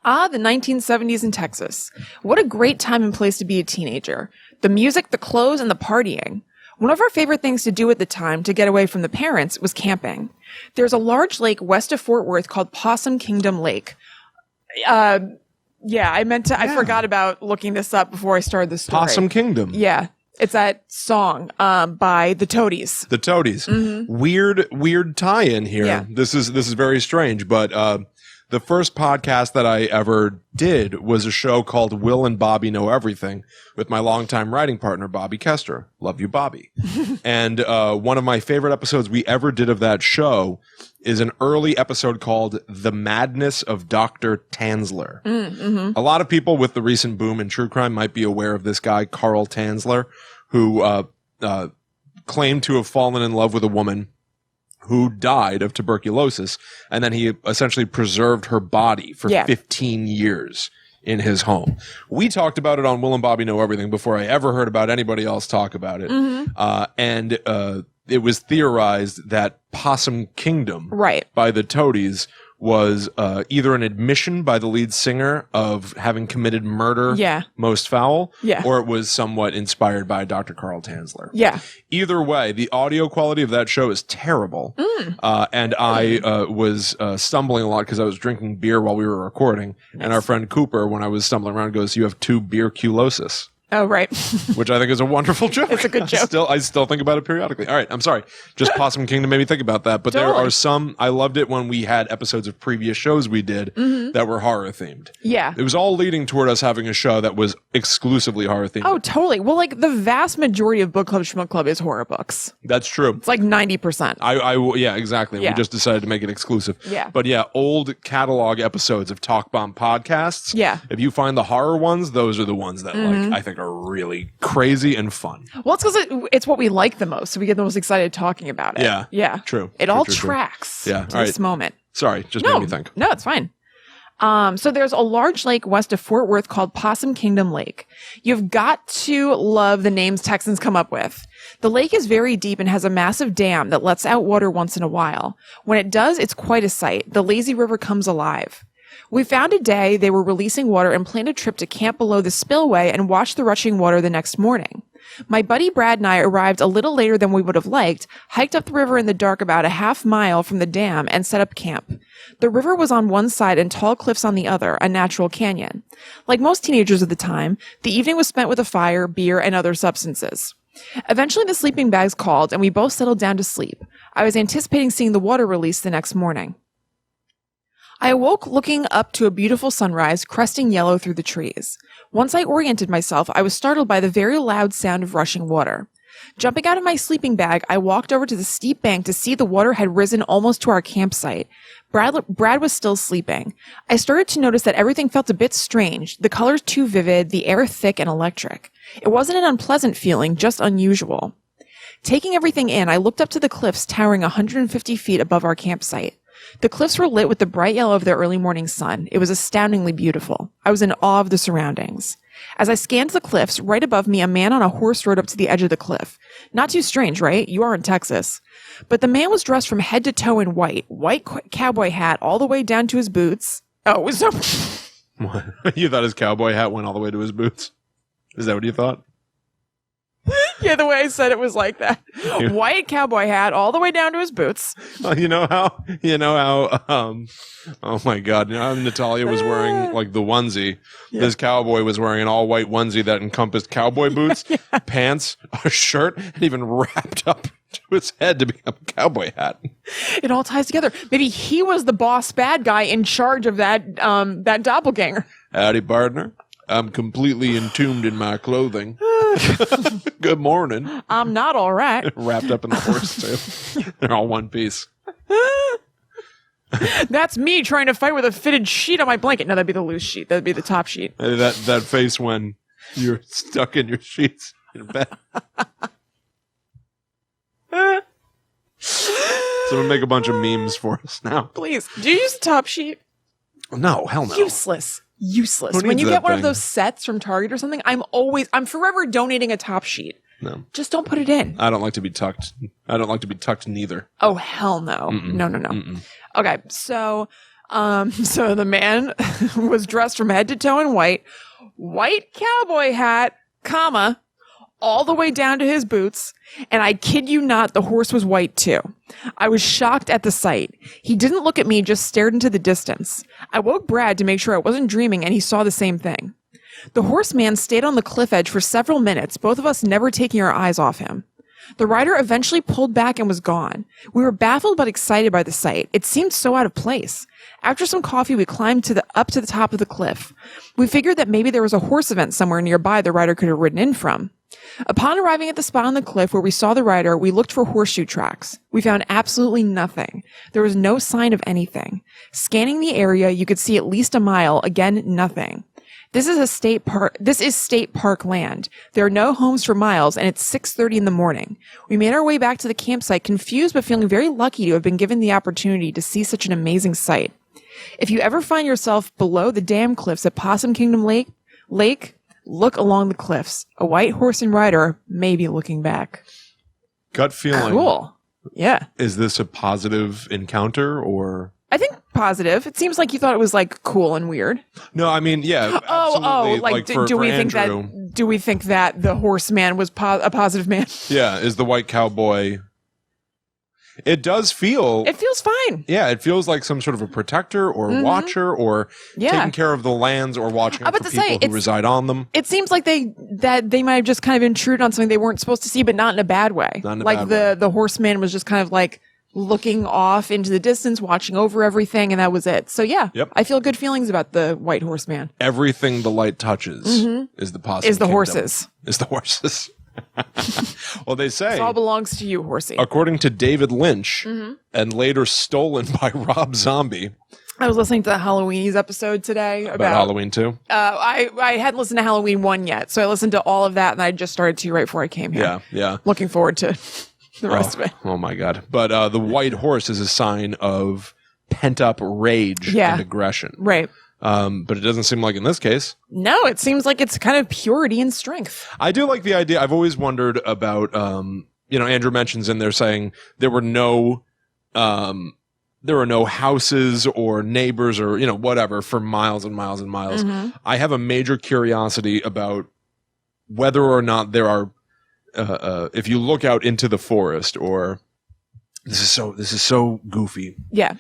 [SPEAKER 1] The 1970s in Texas. What a great time and place to be a teenager. The music, the clothes, and the partying. One of our favorite things to do at the time to get away from the parents was camping. There's a large lake west of Fort Worth called Possum Kingdom Lake. I forgot about looking this up before I started the story.
[SPEAKER 2] Possum Kingdom.
[SPEAKER 1] Yeah. It's that song by the Toadies.
[SPEAKER 2] The Toadies. Weird tie-in here.
[SPEAKER 1] Yeah.
[SPEAKER 2] This is very strange, but the first podcast that I ever did was a show called Will and Bobby Know Everything with my longtime writing partner, Bobby Kester. Love you, Bobby. And one of my favorite episodes we ever did of that show is an early episode called The Madness of Dr. Tanzler. A lot of people with the recent boom in true crime might be aware of this guy, Carl Tanzler, who claimed to have fallen in love with a woman who died of tuberculosis, and then he essentially preserved her body for 15 years in his home. We talked about it on Will and Bobby Know Everything before I ever heard about anybody else talk about it. And it was theorized that Possum Kingdom by the Toadies was either an admission by the lead singer of having committed murder most foul, or it was somewhat inspired by Dr. Carl Tanzler. Either way, the audio quality of that show is terrible. And I was stumbling a lot because I was drinking beer while we were recording. And our friend Cooper, when I was stumbling around, goes, "You have tuberculosis."
[SPEAKER 1] Oh, right.
[SPEAKER 2] which I think is a wonderful joke.
[SPEAKER 1] It's a good joke.
[SPEAKER 2] I still think about it periodically. All right, I'm sorry. Just Possum Kingdom made me think about that. But there
[SPEAKER 1] Totally.
[SPEAKER 2] are some, I loved it when we had episodes of previous shows we did that were horror themed.
[SPEAKER 1] Yeah.
[SPEAKER 2] It was all leading toward us having a show that was exclusively horror themed.
[SPEAKER 1] Oh, totally. Well, like the vast majority of Book Club Schmuck Club is horror books.
[SPEAKER 2] That's true.
[SPEAKER 1] It's like 90%.
[SPEAKER 2] Yeah, exactly.
[SPEAKER 1] Yeah.
[SPEAKER 2] We just decided to make it exclusive.
[SPEAKER 1] Yeah.
[SPEAKER 2] But yeah, old catalog episodes of Talk Bomb podcasts.
[SPEAKER 1] Yeah.
[SPEAKER 2] If you find the horror ones, those are the ones that like I think are really crazy and fun.
[SPEAKER 1] Well, it's because it's what we like the most, so we get the most excited talking about it.
[SPEAKER 2] Yeah.
[SPEAKER 1] Yeah.
[SPEAKER 2] True.
[SPEAKER 1] It
[SPEAKER 2] True,
[SPEAKER 1] all
[SPEAKER 2] true, true.
[SPEAKER 1] tracks
[SPEAKER 2] Yeah.
[SPEAKER 1] to
[SPEAKER 2] All
[SPEAKER 1] this
[SPEAKER 2] right.
[SPEAKER 1] moment.
[SPEAKER 2] Sorry, just
[SPEAKER 1] No,
[SPEAKER 2] made me think.
[SPEAKER 1] no, it's fine. So there's a large lake west of Fort Worth called Possum Kingdom Lake. You've got to love the names Texans come up with. The lake is very deep and has a massive dam that lets out water once in a while. When it does, it's quite a sight. The lazy river comes alive. We found a day they were releasing water and planned a trip to camp below the spillway and watch the rushing water the next morning. My buddy Brad and I arrived a little later than we would have liked, hiked up the river in the dark about a half mile from the dam, and set up camp. The river was on one side and tall cliffs on the other, a natural canyon. Like most teenagers of the time, the evening was spent with a fire, beer, and other substances. Eventually the sleeping bags called, and we both settled down to sleep. I was anticipating seeing the water release the next morning. I awoke looking up to a beautiful sunrise cresting yellow through the trees. Once I oriented myself, I was startled by the very loud sound of rushing water. Jumping out of my sleeping bag, I walked over to the steep bank to see the water had risen almost to our campsite. Brad was still sleeping. I started to notice that everything felt a bit strange, the colors too vivid, the air thick and electric. It wasn't an unpleasant feeling, just unusual. Taking everything in, I looked up to the cliffs towering 150 feet above our campsite. The cliffs were lit with the bright yellow of the early morning sun. It was astoundingly beautiful. I was in awe of the surroundings. As I scanned the cliffs, right above me, a man on a horse rode up to the edge of the cliff. Not too strange, right? You are in Texas. But the man was dressed from head to toe in white cowboy hat all the way down to his boots. Oh, it was so...
[SPEAKER 2] What? You thought his cowboy hat went all the way to his boots? Is that what you thought?
[SPEAKER 1] Yeah, the way I said it was like that. White cowboy hat all the way down to his boots.
[SPEAKER 2] You know how, oh my God, you know how Natalia was wearing like the onesie? Yeah. This cowboy was wearing an all white onesie that encompassed cowboy boots, pants, a shirt, and even wrapped up to his head to become a cowboy hat.
[SPEAKER 1] It all ties together. Maybe he was the boss bad guy in charge of that doppelganger.
[SPEAKER 2] Howdy, partner. I'm completely entombed in my clothing. Good morning.
[SPEAKER 1] I'm not all right.
[SPEAKER 2] Wrapped up in the horse tail. They're all one piece.
[SPEAKER 1] That's me trying to fight with a fitted sheet on my blanket. No, that'd be the loose sheet. That'd be the top sheet.
[SPEAKER 2] That face when you're stuck in your sheets in bed. Someone make a bunch of memes for us now.
[SPEAKER 1] Please. Do you use the top sheet?
[SPEAKER 2] No, hell no.
[SPEAKER 1] Useless.
[SPEAKER 2] Who
[SPEAKER 1] When you
[SPEAKER 2] needs
[SPEAKER 1] get
[SPEAKER 2] that
[SPEAKER 1] one of
[SPEAKER 2] thing?
[SPEAKER 1] those sets from Target or something, I'm forever donating a top sheet.
[SPEAKER 2] No.
[SPEAKER 1] Just don't put it in.
[SPEAKER 2] I don't like to be tucked. I don't like to be tucked neither.
[SPEAKER 1] Oh, hell no.
[SPEAKER 2] Mm-mm.
[SPEAKER 1] No.
[SPEAKER 2] Mm-mm.
[SPEAKER 1] Okay, so the man was dressed from head to toe in white cowboy hat, comma, all the way down to his boots, and I kid you not, the horse was white too. I was shocked at the sight. He didn't look at me, just stared into the distance. I woke Brad to make sure I wasn't dreaming, and he saw the same thing. The horseman stayed on the cliff edge for several minutes, both of us never taking our eyes off him. The rider eventually pulled back and was gone. We were baffled but excited by the sight. It seemed so out of place. After some coffee, we climbed up to the top of the cliff. We figured that maybe there was a horse event somewhere nearby the rider could have ridden in from. Upon arriving at the spot on the cliff where we saw the rider, we looked for horseshoe tracks. We found absolutely nothing. There was no sign of anything. Scanning the area, you could see at least a mile. Again, nothing. This is state park land. There are no homes for miles, and it's 6:30 in the morning. We made our way back to the campsite, confused but feeling very lucky to have been given the opportunity to see such an amazing sight. If you ever find yourself below the dam cliffs at Possum Kingdom Lake, look along the cliffs. A white horse and rider may be looking back.
[SPEAKER 2] Gut feeling.
[SPEAKER 1] Cool. Yeah.
[SPEAKER 2] Is this a positive encounter or?
[SPEAKER 1] I think positive. It seems like you thought it was like cool and weird.
[SPEAKER 2] No, I mean, yeah. Absolutely.
[SPEAKER 1] Do we think
[SPEAKER 2] Andrew,
[SPEAKER 1] do we think that the horseman was a positive man?
[SPEAKER 2] Yeah. Is the white cowboy? It does feel.
[SPEAKER 1] It feels fine.
[SPEAKER 2] Yeah, it feels like some sort of a protector or watcher or taking care of the lands or watching out for people who reside on them.
[SPEAKER 1] It seems like they might have just kind of intruded on something they weren't supposed to see, but not in a bad way.
[SPEAKER 2] Not in a
[SPEAKER 1] like
[SPEAKER 2] bad way.
[SPEAKER 1] the horseman was just kind of like looking off into the distance, watching over everything, and that was it. So yeah, I feel good feelings about the white horseman.
[SPEAKER 2] Everything the light touches is the possum
[SPEAKER 1] Is the
[SPEAKER 2] kingdom.
[SPEAKER 1] horses.
[SPEAKER 2] Is the horses. Well, they say
[SPEAKER 1] It all belongs to you, horsey.
[SPEAKER 2] according to David Lynch and later stolen by Rob Zombie.
[SPEAKER 1] I was listening to the Halloweenies episode today
[SPEAKER 2] About Halloween too.
[SPEAKER 1] I hadn't listened to Halloween 1 yet, so I listened to all of that, and I just started to right before I came here.
[SPEAKER 2] Yeah.
[SPEAKER 1] Looking forward to the rest of it.
[SPEAKER 2] Oh my God. But the white horse is a sign of pent up rage and aggression.
[SPEAKER 1] Right.
[SPEAKER 2] But it doesn't seem like in this case.
[SPEAKER 1] No, it seems like it's kind of purity and strength.
[SPEAKER 2] I do like the idea. I've always wondered about, Andrew mentions in there saying there were no houses or neighbors or, whatever for miles and miles and miles. I have a major curiosity about whether or not there are, if you look out into the forest or this is so goofy.
[SPEAKER 1] Yeah.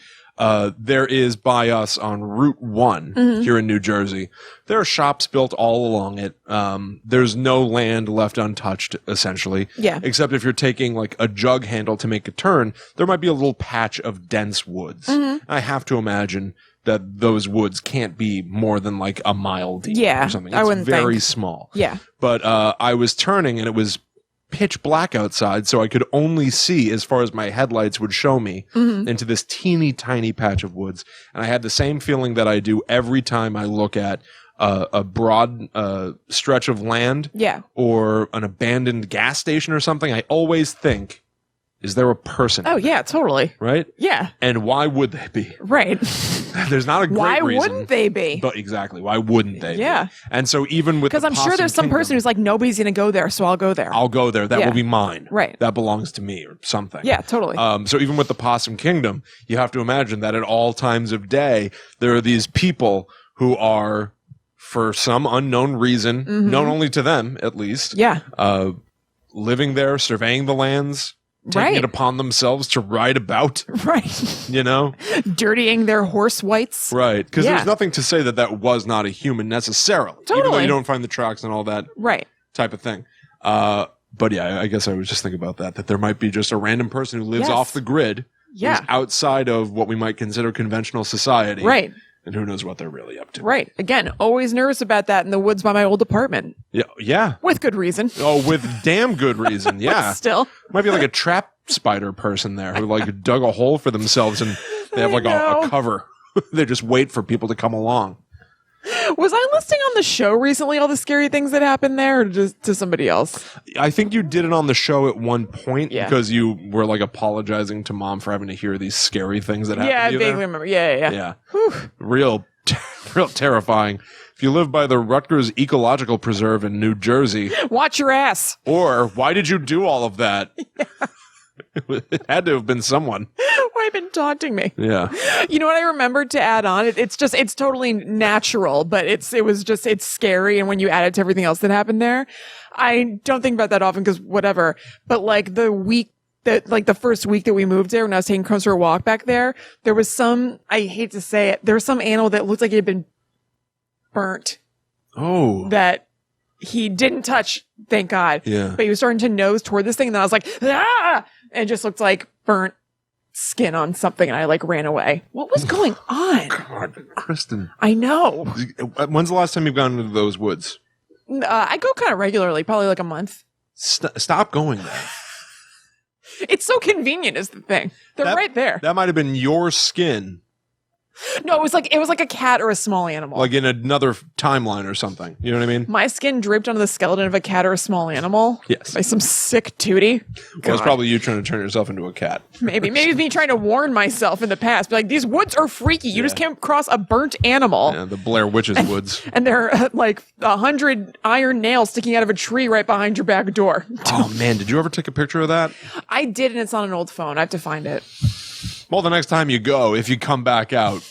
[SPEAKER 2] There is by us on Route 1 here in New Jersey. There are shops built all along it. There's no land left untouched, essentially.
[SPEAKER 1] Yeah.
[SPEAKER 2] Except if you're taking like a jug handle to make a turn, there might be a little patch of dense woods. I have to imagine that those woods can't be more than like a mile deep or something. It's
[SPEAKER 1] I wouldn't
[SPEAKER 2] very
[SPEAKER 1] think.
[SPEAKER 2] small.
[SPEAKER 1] Yeah.
[SPEAKER 2] But I was turning and it was pitch black outside, so I could only see as far as my headlights would show me into this teeny tiny patch of woods. And I had the same feeling that I do every time I look at a broad stretch of land or an abandoned gas station or something. I always think, is there a person?
[SPEAKER 1] Oh, yeah, totally.
[SPEAKER 2] Right?
[SPEAKER 1] Yeah.
[SPEAKER 2] And why would they be?
[SPEAKER 1] Right.
[SPEAKER 2] There's not a great
[SPEAKER 1] Why
[SPEAKER 2] reason.
[SPEAKER 1] Why wouldn't they be?
[SPEAKER 2] But exactly. Why wouldn't they
[SPEAKER 1] be?
[SPEAKER 2] And so even with
[SPEAKER 1] because I'm sure there's some person who's like, nobody's going to go there, so I'll go there.
[SPEAKER 2] I'll go there. That will be mine.
[SPEAKER 1] Right.
[SPEAKER 2] That belongs to me or something.
[SPEAKER 1] Yeah, totally.
[SPEAKER 2] So even with the possum kingdom, you have to imagine that at all times of day, there are these people who are, for some unknown reason, known only to them at least, living there, surveying the lands, taking it upon themselves to ride about.
[SPEAKER 1] Right.
[SPEAKER 2] Dirtying
[SPEAKER 1] their horse whites.
[SPEAKER 2] Right. Because there's nothing to say that was not a human necessarily.
[SPEAKER 1] Totally.
[SPEAKER 2] Even though you don't find the tracks and all that type of thing. But yeah, I guess I was just thinking about that there might be just a random person who lives off the grid. Who's outside of what we might consider conventional society.
[SPEAKER 1] Right.
[SPEAKER 2] And who knows what they're really up to.
[SPEAKER 1] Right. Again, always nervous about that in the woods by my old apartment.
[SPEAKER 2] Yeah.
[SPEAKER 1] With good reason.
[SPEAKER 2] Oh, with damn good reason. Yeah.
[SPEAKER 1] But still.
[SPEAKER 2] Might be like a trap spider person there who like dug a hole for themselves and they have like a cover. They just wait for people to come along.
[SPEAKER 1] Was I listing on the show recently all the scary things that happened there or just to somebody else?
[SPEAKER 2] I think you did it on the show at one point because you were like apologizing to Mom for having to hear these scary things that happened to you.
[SPEAKER 1] Yeah, I vaguely remember. Yeah.
[SPEAKER 2] Real terrifying. If you live by the Rutgers Ecological Preserve in New Jersey.
[SPEAKER 1] Watch your ass.
[SPEAKER 2] Or why did you do all of that? It had to have been someone.
[SPEAKER 1] Why have been taunting me?
[SPEAKER 2] Yeah.
[SPEAKER 1] You know what I remembered to add on? It's totally natural, but it's scary. And when you add it to everything else that happened there, I don't think about that often because whatever. But like the first week that we moved there, when I was taking Crows for a walk back there, there was I hate to say it, there was some animal that looked like it had been burnt.
[SPEAKER 2] Oh.
[SPEAKER 1] That he didn't touch, thank God.
[SPEAKER 2] Yeah.
[SPEAKER 1] But he was starting to nose toward this thing, and then I was like, ah! And it just looked like burnt skin on something, and I like ran away. What was going on?
[SPEAKER 2] God, Kristen.
[SPEAKER 1] I know.
[SPEAKER 2] When's the last time you've gone into those woods?
[SPEAKER 1] I go kind of regularly, probably like a month.
[SPEAKER 2] Stop going there.
[SPEAKER 1] It's so convenient is the thing. They're right there.
[SPEAKER 2] That might have been your skin.
[SPEAKER 1] No, it was like a cat or a small animal.
[SPEAKER 2] Like in another timeline or something. You know what I mean?
[SPEAKER 1] My skin draped onto the skeleton of a cat or a small animal.
[SPEAKER 2] Yes.
[SPEAKER 1] By some sick tootie.
[SPEAKER 2] Well, it's probably you trying to turn yourself into a cat.
[SPEAKER 1] Maybe me trying to warn myself in the past. Be like, these woods are freaky. You just came across a burnt animal.
[SPEAKER 2] Yeah, the Blair Witch's woods.
[SPEAKER 1] And there are like 100 iron nails sticking out of a tree right behind your back door.
[SPEAKER 2] Oh man, did you ever take a picture of that?
[SPEAKER 1] I did, and it's on an old phone. I have to find it.
[SPEAKER 2] Well, the next time you go, if you come back out,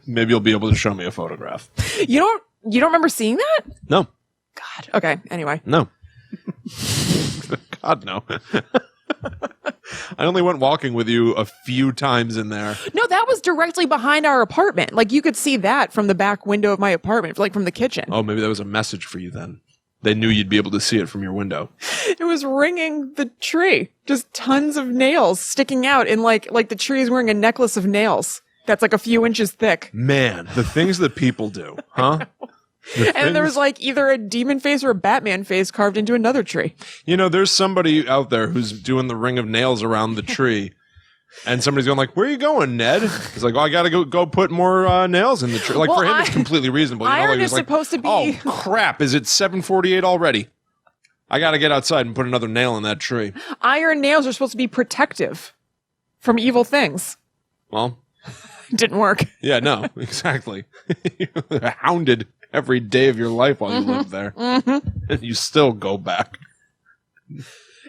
[SPEAKER 2] maybe you'll be able to show me a photograph.
[SPEAKER 1] You don't remember seeing that?
[SPEAKER 2] No.
[SPEAKER 1] God. Okay. Anyway.
[SPEAKER 2] No. God, no. I only went walking with you a few times in there.
[SPEAKER 1] No, that was directly behind our apartment. Like, you could see that from the back window of my apartment, like from the kitchen.
[SPEAKER 2] Oh, maybe that was a message for you then. They knew you'd be able to see it from your window.
[SPEAKER 1] It was ringing the tree. Just tons of nails sticking out, and like the tree is wearing a necklace of nails that's like a few inches thick.
[SPEAKER 2] Man, the things that people do, huh?
[SPEAKER 1] And there was like either a demon face or a Batman face carved into another tree.
[SPEAKER 2] You know, there's somebody out there who's doing the ring of nails around the tree. And somebody's going like, where are you going, Ned? He's like, oh, I got to go put more nails in the tree. Like,
[SPEAKER 1] Well,
[SPEAKER 2] for him, it's completely reasonable. You know,
[SPEAKER 1] iron
[SPEAKER 2] like,
[SPEAKER 1] is
[SPEAKER 2] he's
[SPEAKER 1] supposed to be-
[SPEAKER 2] Oh, crap. Is it 7:48 already? I got to get outside and put another nail in that tree.
[SPEAKER 1] Iron nails are supposed to be protective from evil things.
[SPEAKER 2] Well,
[SPEAKER 1] Didn't work.
[SPEAKER 2] yeah, no, exactly. You're hounded every day of your life while you live there. And you still go back.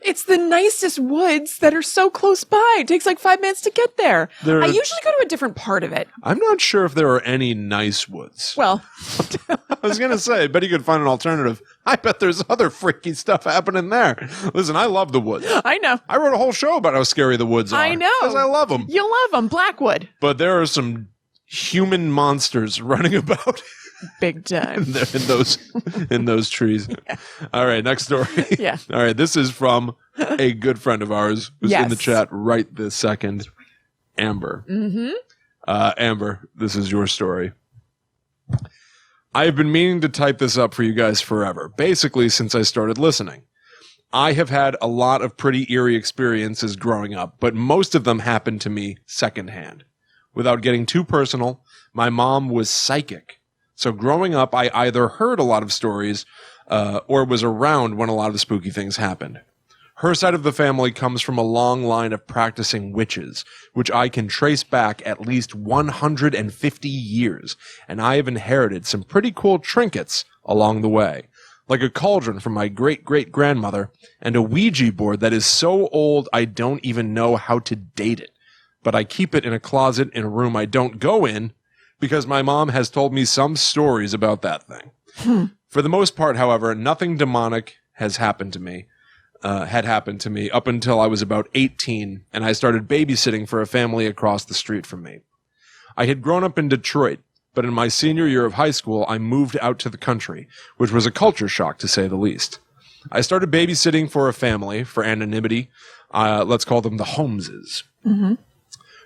[SPEAKER 1] It's the nicest woods that are so close by. It takes like 5 minutes to get there. I usually go to a different part of it.
[SPEAKER 2] I'm not sure if there are any nice woods.
[SPEAKER 1] Well,
[SPEAKER 2] I was going to say, I bet you could find an alternative. I bet there's other freaky stuff happening there. Listen, I love the woods.
[SPEAKER 1] I know.
[SPEAKER 2] I wrote a whole show about how scary the woods are.
[SPEAKER 1] I know.
[SPEAKER 2] Because I love them.
[SPEAKER 1] You love them. Blackwood.
[SPEAKER 2] But there are some human monsters running about
[SPEAKER 1] Big time.
[SPEAKER 2] in those trees. Yeah. All right, next story.
[SPEAKER 1] Yeah.
[SPEAKER 2] All right, this is from a good friend of ours who's in the chat right this second, Amber. Mm-hmm. Amber, this is your story. I have been meaning to type this up for you guys forever, basically since I started listening. I have had a lot of pretty eerie experiences growing up, but most of them happened to me secondhand. Without getting too personal, my mom was psychic. So growing up, I either heard a lot of stories or was around when a lot of spooky things happened. Her side of the family comes from a long line of practicing witches, which I can trace back at least 150 years, and I have inherited some pretty cool trinkets along the way, like a cauldron from my great-great-grandmother and a Ouija board that is so old I don't even know how to date it, but I keep it in a closet in a room I don't go in, because my mom has told me some stories about that thing. For the most part, however, nothing demonic has happened to me, had happened to me up until I was about 18, and I started babysitting for a family across the street from me. I had grown up in Detroit, but in my senior year of high school, I moved out to the country, which was a culture shock to say the least. I started babysitting for a family, for anonymity. Let's call them the Holmeses. Mm-hmm.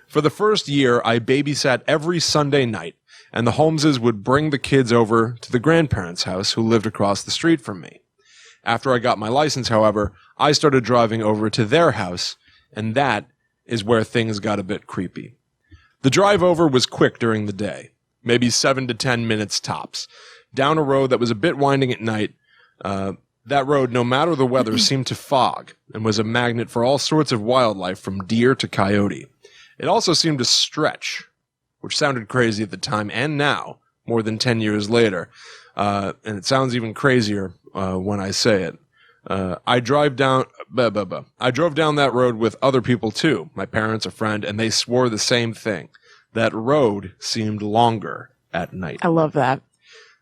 [SPEAKER 2] For the first year, I babysat every Sunday night, and the Holmeses would bring the kids over to the grandparents' house who lived across the street from me. After I got my license, however, I started driving over to their house, and that is where things got a bit creepy. The drive over was quick during the day, maybe 7 to 10 minutes tops, down a road that was a bit winding at night. That road, no matter the weather, seemed to fog and was a magnet for all sorts of wildlife from deer to coyote. It also seemed to stretch, which sounded crazy at the time and now, more than 10 years later. And it sounds even crazier when I say it. I drove down that road with other people too, my parents, a friend, and they swore the same thing. That road seemed longer at night.
[SPEAKER 1] I love that.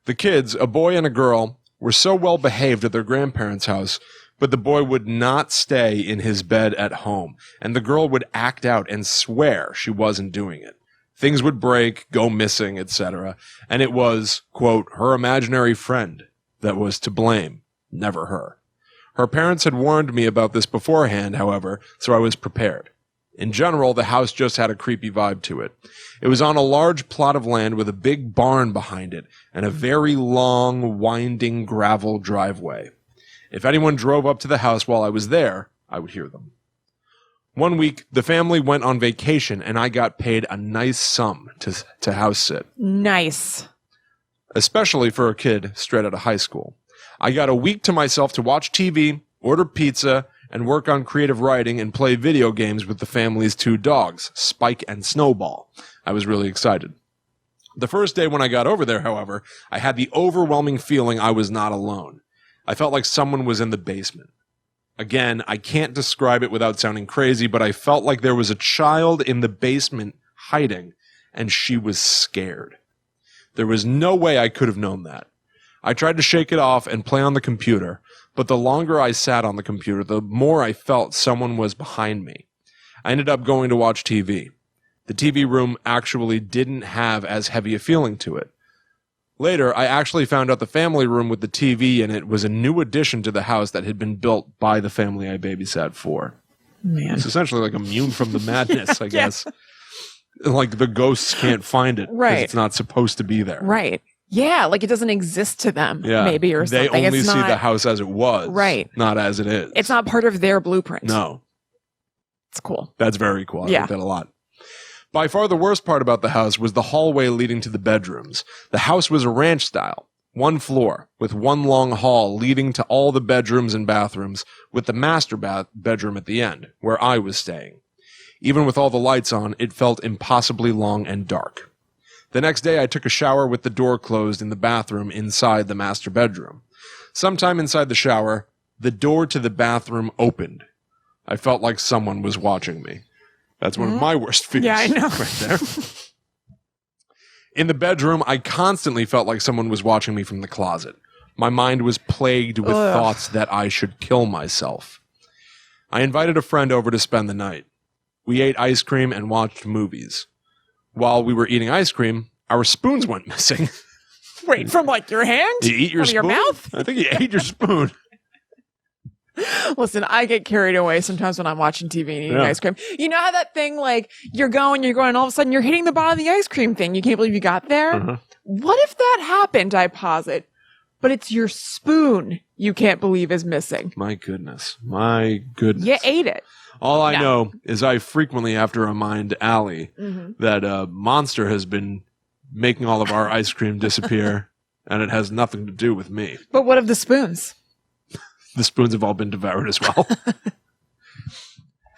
[SPEAKER 2] The kids, a boy and a girl, were so well behaved at their grandparents' house, but the boy would not stay in his bed at home, and the girl would act out and swear she wasn't doing it. Things would break, go missing, etc., and it was, quote, her imaginary friend that was to blame, never her. Her parents had warned me about this beforehand, however, so I was prepared. In general, the house just had a creepy vibe to it. It was on a large plot of land with a big barn behind it and a very long, winding gravel driveway. If anyone drove up to the house while I was there, I would hear them. One week, the family went on vacation, and I got paid a nice sum to house sit.
[SPEAKER 1] Nice.
[SPEAKER 2] Especially for a kid straight out of high school. I got a week to myself to watch TV, order pizza, and work on creative writing and play video games with the family's 2 dogs, Spike and Snowball. I was really excited. The first day when I got over there, however, I had the overwhelming feeling I was not alone. I felt like someone was in the basement. Again, I can't describe it without sounding crazy, but I felt like there was a child in the basement hiding, and she was scared. There was no way I could have known that. I tried to shake it off and play on the computer, but the longer I sat on the computer, the more I felt someone was behind me. I ended up going to watch TV. The TV room actually didn't have as heavy a feeling to it. Later, I actually found out the family room with the TV in it was a new addition to the house that had been built by the family I babysat for.
[SPEAKER 1] Man.
[SPEAKER 2] It's essentially like immune from the madness, I guess. Like the ghosts can't find it.
[SPEAKER 1] Right.
[SPEAKER 2] It's not supposed to be there.
[SPEAKER 1] Right. Yeah, like it doesn't exist to them, maybe, or something.
[SPEAKER 2] They only
[SPEAKER 1] it's
[SPEAKER 2] see
[SPEAKER 1] not,
[SPEAKER 2] the house as it was.
[SPEAKER 1] Right.
[SPEAKER 2] Not as it is.
[SPEAKER 1] It's not part of their blueprint.
[SPEAKER 2] No.
[SPEAKER 1] It's cool.
[SPEAKER 2] That's very cool. I
[SPEAKER 1] Yeah.
[SPEAKER 2] like that a lot. By far the worst part about the house was the hallway leading to the bedrooms. The house was a ranch style, one floor, with one long hall leading to all the bedrooms and bathrooms, with the master bedroom at the end, where I was staying. Even with all the lights on, it felt impossibly long and dark. The next day I took a shower with the door closed in the bathroom inside the master bedroom. Sometime inside the shower, the door to the bathroom opened. I felt like someone was watching me. That's one of my worst fears.
[SPEAKER 1] Yeah, I know.
[SPEAKER 2] Right there. In the bedroom, I constantly felt like someone was watching me from the closet. My mind was plagued with thoughts that I should kill myself. I invited a friend over to spend the night. We ate ice cream and watched movies. While we were eating ice cream, our spoons went missing.
[SPEAKER 1] Wait, from like your hand?
[SPEAKER 2] Did you eat your
[SPEAKER 1] From
[SPEAKER 2] spoon?
[SPEAKER 1] your mouth?
[SPEAKER 2] I think you ate your spoon.
[SPEAKER 1] Listen, I get carried away sometimes when I'm watching TV and eating ice cream. You know how that thing, like, you're going, and all of a sudden you're hitting the bottom of the ice cream thing. You can't believe you got there?
[SPEAKER 2] Uh-huh.
[SPEAKER 1] What if that happened, I posit, but it's your spoon you can't believe is missing?
[SPEAKER 2] My goodness. My goodness.
[SPEAKER 1] You ate it.
[SPEAKER 2] All I know is I frequently have to remind Allie that a monster has been making all of our ice cream disappear, and it has nothing to do with me.
[SPEAKER 1] But what of the spoons?
[SPEAKER 2] The spoons have all been devoured as well.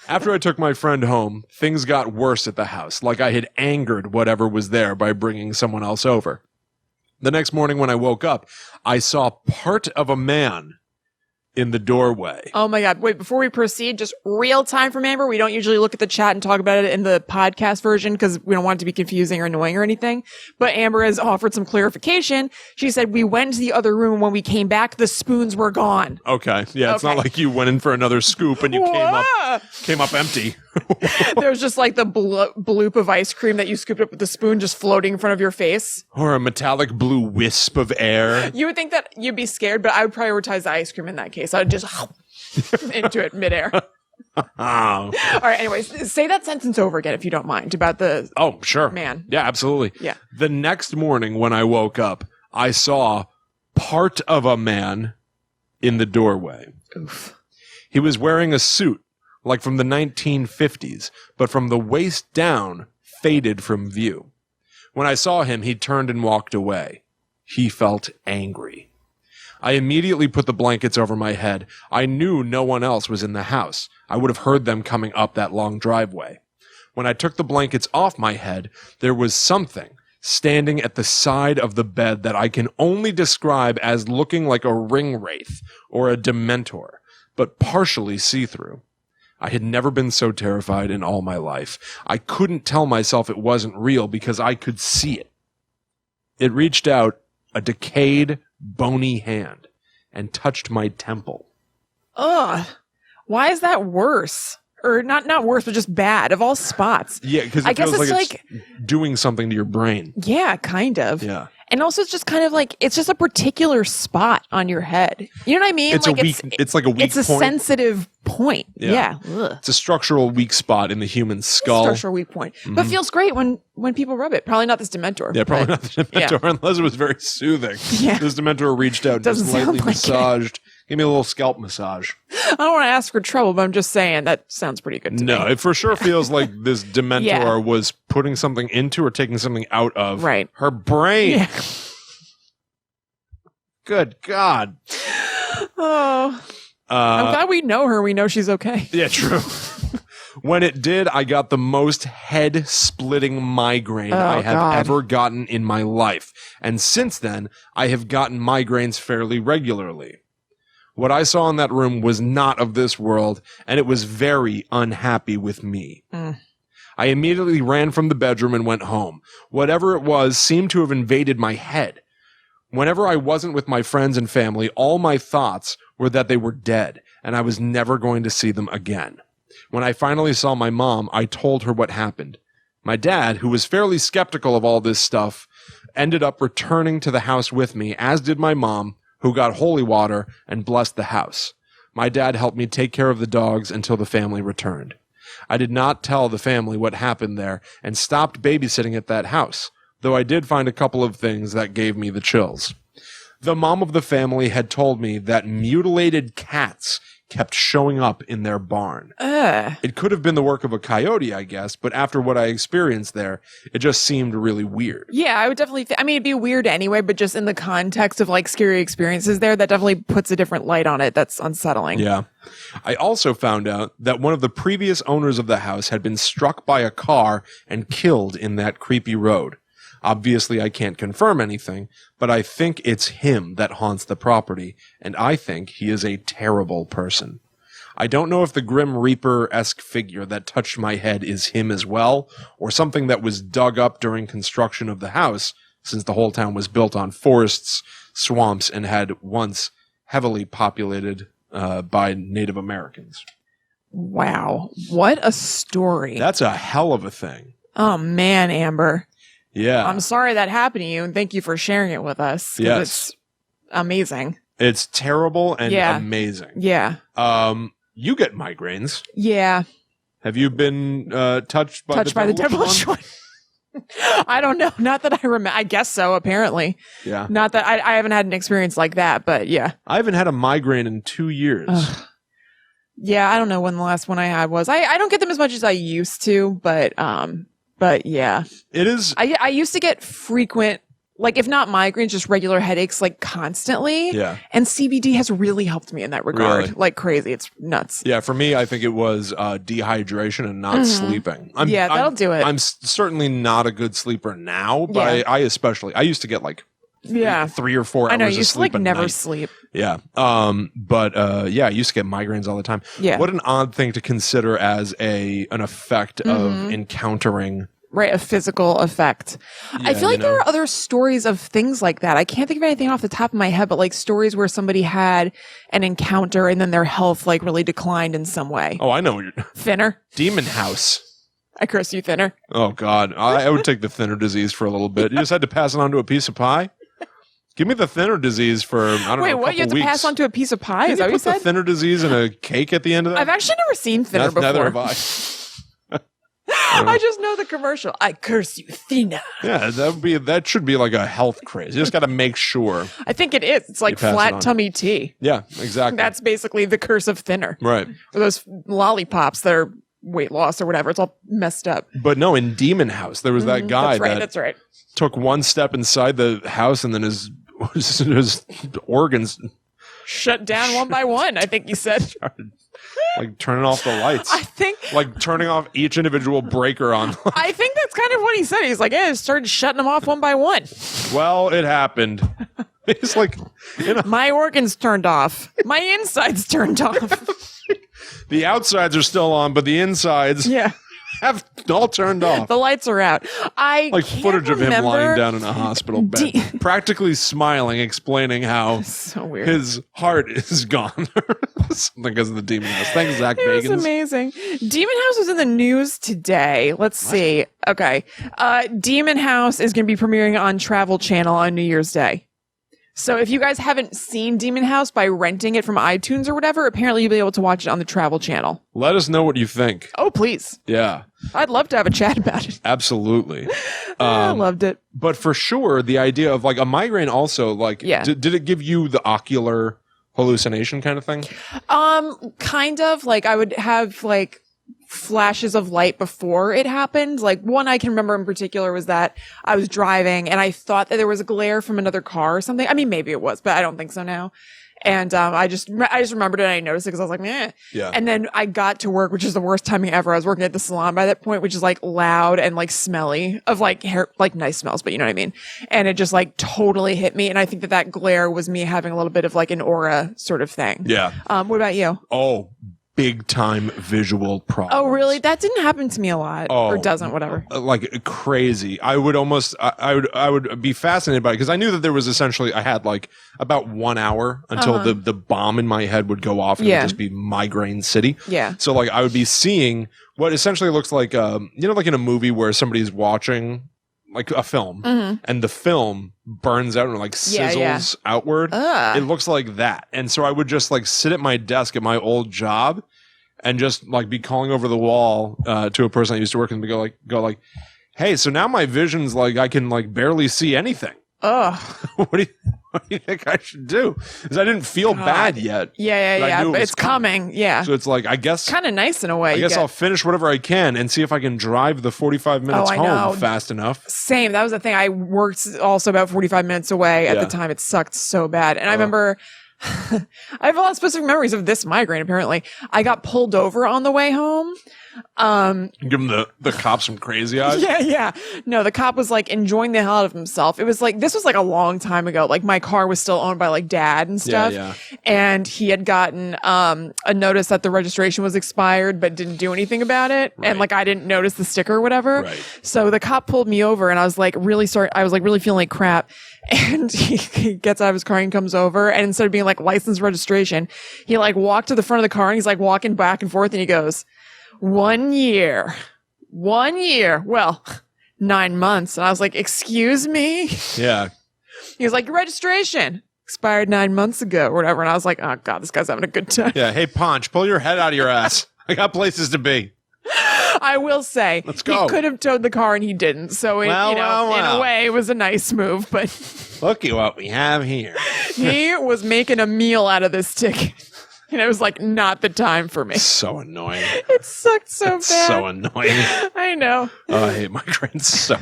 [SPEAKER 2] After I took my friend home, things got worse at the house, like I had angered whatever was there by bringing someone else over. The next morning when I woke up, I saw part of a man in the doorway.
[SPEAKER 1] Oh my God. Wait, before we proceed, just real time from Amber. We don't usually look at the chat and talk about it in the podcast version because we don't want it to be confusing or annoying or anything. But Amber has offered some clarification. She said, we went to the other room. When we came back, the spoons were gone.
[SPEAKER 2] Okay. Yeah, it's not like you went in for another scoop and you came up empty.
[SPEAKER 1] There's just like the bloop of ice cream that you scooped up with the spoon just floating in front of your face.
[SPEAKER 2] Or a metallic blue wisp of air.
[SPEAKER 1] You would think that you'd be scared, but I would prioritize the ice cream in that case. I would just into it midair.
[SPEAKER 2] Oh.
[SPEAKER 1] All right. Anyways, say that sentence over again if you don't mind about the
[SPEAKER 2] sure.
[SPEAKER 1] man.
[SPEAKER 2] Yeah, absolutely.
[SPEAKER 1] Yeah.
[SPEAKER 2] The next morning when I woke up, I saw part of a man in the doorway.
[SPEAKER 1] Oof.
[SPEAKER 2] He was wearing a suit, like from the 1950s, but from the waist down, faded from view. When I saw him, he turned and walked away. He felt angry. I immediately put the blankets over my head. I knew no one else was in the house. I would have heard them coming up that long driveway. When I took the blankets off my head, there was something standing at the side of the bed that I can only describe as looking like a ring wraith or a dementor, but partially see-through. I had never been so terrified in all my life. I couldn't tell myself it wasn't real because I could see it. It reached out a decayed, bony hand and touched my temple.
[SPEAKER 1] Ugh. Why is that worse? Or not worse, but just bad of all spots.
[SPEAKER 2] Yeah, because it feels like it's doing something to your brain.
[SPEAKER 1] Yeah, kind of.
[SPEAKER 2] Yeah.
[SPEAKER 1] And also it's just kind of like, it's just a particular spot on your head. You know what I mean?
[SPEAKER 2] It's like a weak point.
[SPEAKER 1] It's a sensitive point. Yeah. Ugh.
[SPEAKER 2] It's a structural weak spot in the human skull.
[SPEAKER 1] Structural weak point. But feels great when people rub it. Probably not this Dementor.
[SPEAKER 2] Yeah, probably not the Dementor, unless it was very soothing.
[SPEAKER 1] Yeah.
[SPEAKER 2] This Dementor reached out and just lightly massaged. Give me a little scalp massage.
[SPEAKER 1] I don't want to ask for trouble, but I'm just saying that sounds pretty good to me.
[SPEAKER 2] No, it for sure feels like this Dementor was putting something into or taking something out of her brain.
[SPEAKER 1] Yeah.
[SPEAKER 2] Good God.
[SPEAKER 1] Oh. I'm glad we know her. We know she's okay.
[SPEAKER 2] Yeah, true. When it did, I got the most head-splitting migraine I have ever gotten in my life. And since then, I have gotten migraines fairly regularly. What I saw in that room was not of this world, and it was very unhappy with me. I immediately ran from the bedroom and went home. Whatever it was seemed to have invaded my head. Whenever I wasn't with my friends and family, all my thoughts were that they were dead, and I was never going to see them again. When I finally saw my mom, I told her what happened. My dad, who was fairly skeptical of all this stuff, ended up returning to the house with me, as did my mom, who got holy water and blessed the house. My dad helped me take care of the dogs until the family returned. I did not tell the family what happened there and stopped babysitting at that house, though I did find a couple of things that gave me the chills. The mom of the family had told me that mutilated cats kept showing up in their barn. It could have been the work of a coyote, I guess, but after what I experienced there, it just seemed really weird.
[SPEAKER 1] Yeah, I would definitely I mean, it'd be weird anyway, but just in the context of like scary experiences there, that definitely puts a different light on it. That's unsettling.
[SPEAKER 2] Yeah. I also found out that one of the previous owners of the house had been struck by a car and killed in that creepy road. Obviously, I can't confirm anything, but I think it's him that haunts the property, and I think he is a terrible person. I don't know if the Grim Reaper-esque figure that touched my head is him as well, or something that was dug up during construction of the house, since the whole town was built on forests, swamps, and had once heavily populated by Native Americans.
[SPEAKER 1] Wow. What a story.
[SPEAKER 2] That's a hell of a thing.
[SPEAKER 1] Oh, man, Amber.
[SPEAKER 2] Yeah.
[SPEAKER 1] I'm sorry that happened to you, and thank you for sharing it with us. 'Cause
[SPEAKER 2] Yes.
[SPEAKER 1] It's amazing.
[SPEAKER 2] It's terrible and
[SPEAKER 1] Yeah.
[SPEAKER 2] amazing.
[SPEAKER 1] Yeah.
[SPEAKER 2] You get migraines.
[SPEAKER 1] Yeah.
[SPEAKER 2] Have you been touched by
[SPEAKER 1] Touched by the devilish one. I don't know. Not that I remember. I guess so, apparently.
[SPEAKER 2] Yeah.
[SPEAKER 1] Not that I haven't had an experience like that, but yeah.
[SPEAKER 2] I haven't had a migraine in 2 years.
[SPEAKER 1] Yeah, I don't know when the last one I had was. I don't get them as much as I used to, but yeah.
[SPEAKER 2] It is.
[SPEAKER 1] I used to get frequent, like if not migraines, just regular headaches like constantly.
[SPEAKER 2] Yeah.
[SPEAKER 1] And CBD has really helped me in that regard.
[SPEAKER 2] Really?
[SPEAKER 1] Like crazy. It's nuts.
[SPEAKER 2] Yeah, for me, I think it was dehydration and not sleeping.
[SPEAKER 1] That'll do it.
[SPEAKER 2] I'm certainly not a good sleeper now, but
[SPEAKER 1] Yeah.
[SPEAKER 2] I used to get like
[SPEAKER 1] Yeah.
[SPEAKER 2] 3 or 4 hours
[SPEAKER 1] I know, you
[SPEAKER 2] of
[SPEAKER 1] used to
[SPEAKER 2] sleep
[SPEAKER 1] like
[SPEAKER 2] at
[SPEAKER 1] never
[SPEAKER 2] night.
[SPEAKER 1] sleep.
[SPEAKER 2] Yeah. I used to get migraines all the time.
[SPEAKER 1] Yeah.
[SPEAKER 2] What an odd thing to consider as an effect of encountering.
[SPEAKER 1] Right, a physical effect. I feel like there are other stories of things like that. I can't think of anything off the top of my head, but like stories where somebody had an encounter and then their health like really declined in some way.
[SPEAKER 2] Oh, I know.
[SPEAKER 1] Thinner?
[SPEAKER 2] Demon House.
[SPEAKER 1] I curse you, thinner.
[SPEAKER 2] Oh, God. I would take the thinner disease for a little bit. You just had to pass it on to a piece of pie? Give me the thinner disease for, I don't know,
[SPEAKER 1] Wait,
[SPEAKER 2] a
[SPEAKER 1] what? You have
[SPEAKER 2] couple
[SPEAKER 1] to
[SPEAKER 2] weeks.
[SPEAKER 1] pass on to a piece of pie? Is that what you
[SPEAKER 2] Put the
[SPEAKER 1] said?
[SPEAKER 2] thinner disease in a cake at the end of that?
[SPEAKER 1] I've actually never seen thinner before.
[SPEAKER 2] Neither have I.
[SPEAKER 1] I just know the commercial. I curse you, thinner.
[SPEAKER 2] Yeah, that should be like a health craze. You just got to make sure.
[SPEAKER 1] I think it is. It's like
[SPEAKER 2] pass it
[SPEAKER 1] flat
[SPEAKER 2] on.
[SPEAKER 1] tummy tea.
[SPEAKER 2] Yeah, exactly.
[SPEAKER 1] That's basically the curse of thinner.
[SPEAKER 2] right.
[SPEAKER 1] Or those lollipops that are weight loss or whatever. It's all messed up.
[SPEAKER 2] But no, in Demon House, there was that guy
[SPEAKER 1] That's right.
[SPEAKER 2] took one step inside the house and then his organs
[SPEAKER 1] Shut down one by one, I think you said.
[SPEAKER 2] like turning off the lights.
[SPEAKER 1] I think
[SPEAKER 2] Like turning off each individual breaker on.
[SPEAKER 1] I think that's kind of what he said. He's like, yeah, started shutting them off one by one.
[SPEAKER 2] Well, it happened. It's like,
[SPEAKER 1] My organs turned off. My insides turned off.
[SPEAKER 2] the outsides are still on, but the insides
[SPEAKER 1] Yeah.
[SPEAKER 2] have all turned off.
[SPEAKER 1] The lights are out. I
[SPEAKER 2] Like
[SPEAKER 1] can't
[SPEAKER 2] footage of him
[SPEAKER 1] remember.
[SPEAKER 2] lying down in a hospital bed, practically smiling, explaining how
[SPEAKER 1] So weird.
[SPEAKER 2] his heart is gone. Something because of the Demon House. Thanks, Zach
[SPEAKER 1] It was
[SPEAKER 2] Bagans.
[SPEAKER 1] amazing. Demon House was in the news today. Let's see. Okay. Demon House is going to be premiering on Travel Channel on New Year's Day. So if you guys haven't seen Demon House by renting it from iTunes or whatever, apparently you'll be able to watch it on the Travel Channel.
[SPEAKER 2] Let us know what you think.
[SPEAKER 1] Oh, please.
[SPEAKER 2] Yeah,
[SPEAKER 1] I'd love to have a chat about it.
[SPEAKER 2] absolutely.
[SPEAKER 1] I loved it.
[SPEAKER 2] But for sure, the idea of like a migraine also, like,
[SPEAKER 1] Yeah.
[SPEAKER 2] did it give you the ocular hallucination kind of thing?
[SPEAKER 1] Kind of like I would have like flashes of light before it happened. Like one I can remember in particular was that I was driving and I thought that there was a glare from another car or something. I mean, maybe it was, but I don't think so now. And I just remembered it and I noticed it because I was like, meh.
[SPEAKER 2] Yeah.
[SPEAKER 1] And then I got to work, which is the worst timing ever. I was working at the salon by that point, which is like loud and like smelly of like hair, like nice smells, but you know what I mean? And it just like totally hit me. And I think that glare was me having a little bit of like an aura sort of thing.
[SPEAKER 2] Yeah.
[SPEAKER 1] What about you?
[SPEAKER 2] Oh, big time visual problems.
[SPEAKER 1] Oh, really? That didn't happen to me a lot, or doesn't, whatever.
[SPEAKER 2] Like crazy. I would be fascinated by it because I knew that there was essentially, I had like about 1 hour until the bomb in my head would go off and it would just be migraine city.
[SPEAKER 1] Yeah.
[SPEAKER 2] So like I would be seeing what essentially looks like, like in a movie where somebody's watching like a film and the film burns out and like sizzles outward. It looks like that. And so I would just like sit at my desk at my old job and just like be calling over the wall to a person I used to work with and go like, hey, so now my vision's like I can like barely see anything. What do you think I should do? Because I didn't feel bad yet.
[SPEAKER 1] But it's coming. Yeah.
[SPEAKER 2] So it's like, I guess
[SPEAKER 1] kind of nice in a way.
[SPEAKER 2] I guess I'll finish whatever I can and see if I can drive the 45 minutes home fast enough.
[SPEAKER 1] Same. That was the thing. I worked also about 45 minutes away at the time. It sucked so bad. And I remember I have a lot of specific memories of this migraine, apparently. I got pulled over on the way home.
[SPEAKER 2] Give him the cop some crazy eyes.
[SPEAKER 1] Yeah. No, the cop was like enjoying the hell out of himself. It was like, this was like a long time ago. Like my car was still owned by like dad and stuff.
[SPEAKER 2] Yeah.
[SPEAKER 1] And he had gotten, a notice that the registration was expired, but didn't do anything about it.
[SPEAKER 2] Right.
[SPEAKER 1] And like, I didn't notice the sticker or whatever.
[SPEAKER 2] Right.
[SPEAKER 1] So the cop pulled me over and I was like really feeling like crap. And he gets out of his car and comes over, and instead of being like license registration, he like walked to the front of the car and he's like walking back and forth and he goes, 1 year. Well, 9 months. And I was like, excuse me?
[SPEAKER 2] Yeah.
[SPEAKER 1] He was like, your registration expired 9 months ago or whatever. And I was like, oh God, this guy's having a good time.
[SPEAKER 2] Yeah. Hey, Ponch, pull your head out of your ass. I got places to be.
[SPEAKER 1] I will say,
[SPEAKER 2] let's go.
[SPEAKER 1] He could have towed the car and he didn't. So, in a way, it was a nice move. But
[SPEAKER 2] look at what we have here.
[SPEAKER 1] He was making a meal out of this ticket. And it was like not the time for me.
[SPEAKER 2] So annoying.
[SPEAKER 1] It sucked so bad.
[SPEAKER 2] So annoying.
[SPEAKER 1] I know.
[SPEAKER 2] Oh, I hate migraines so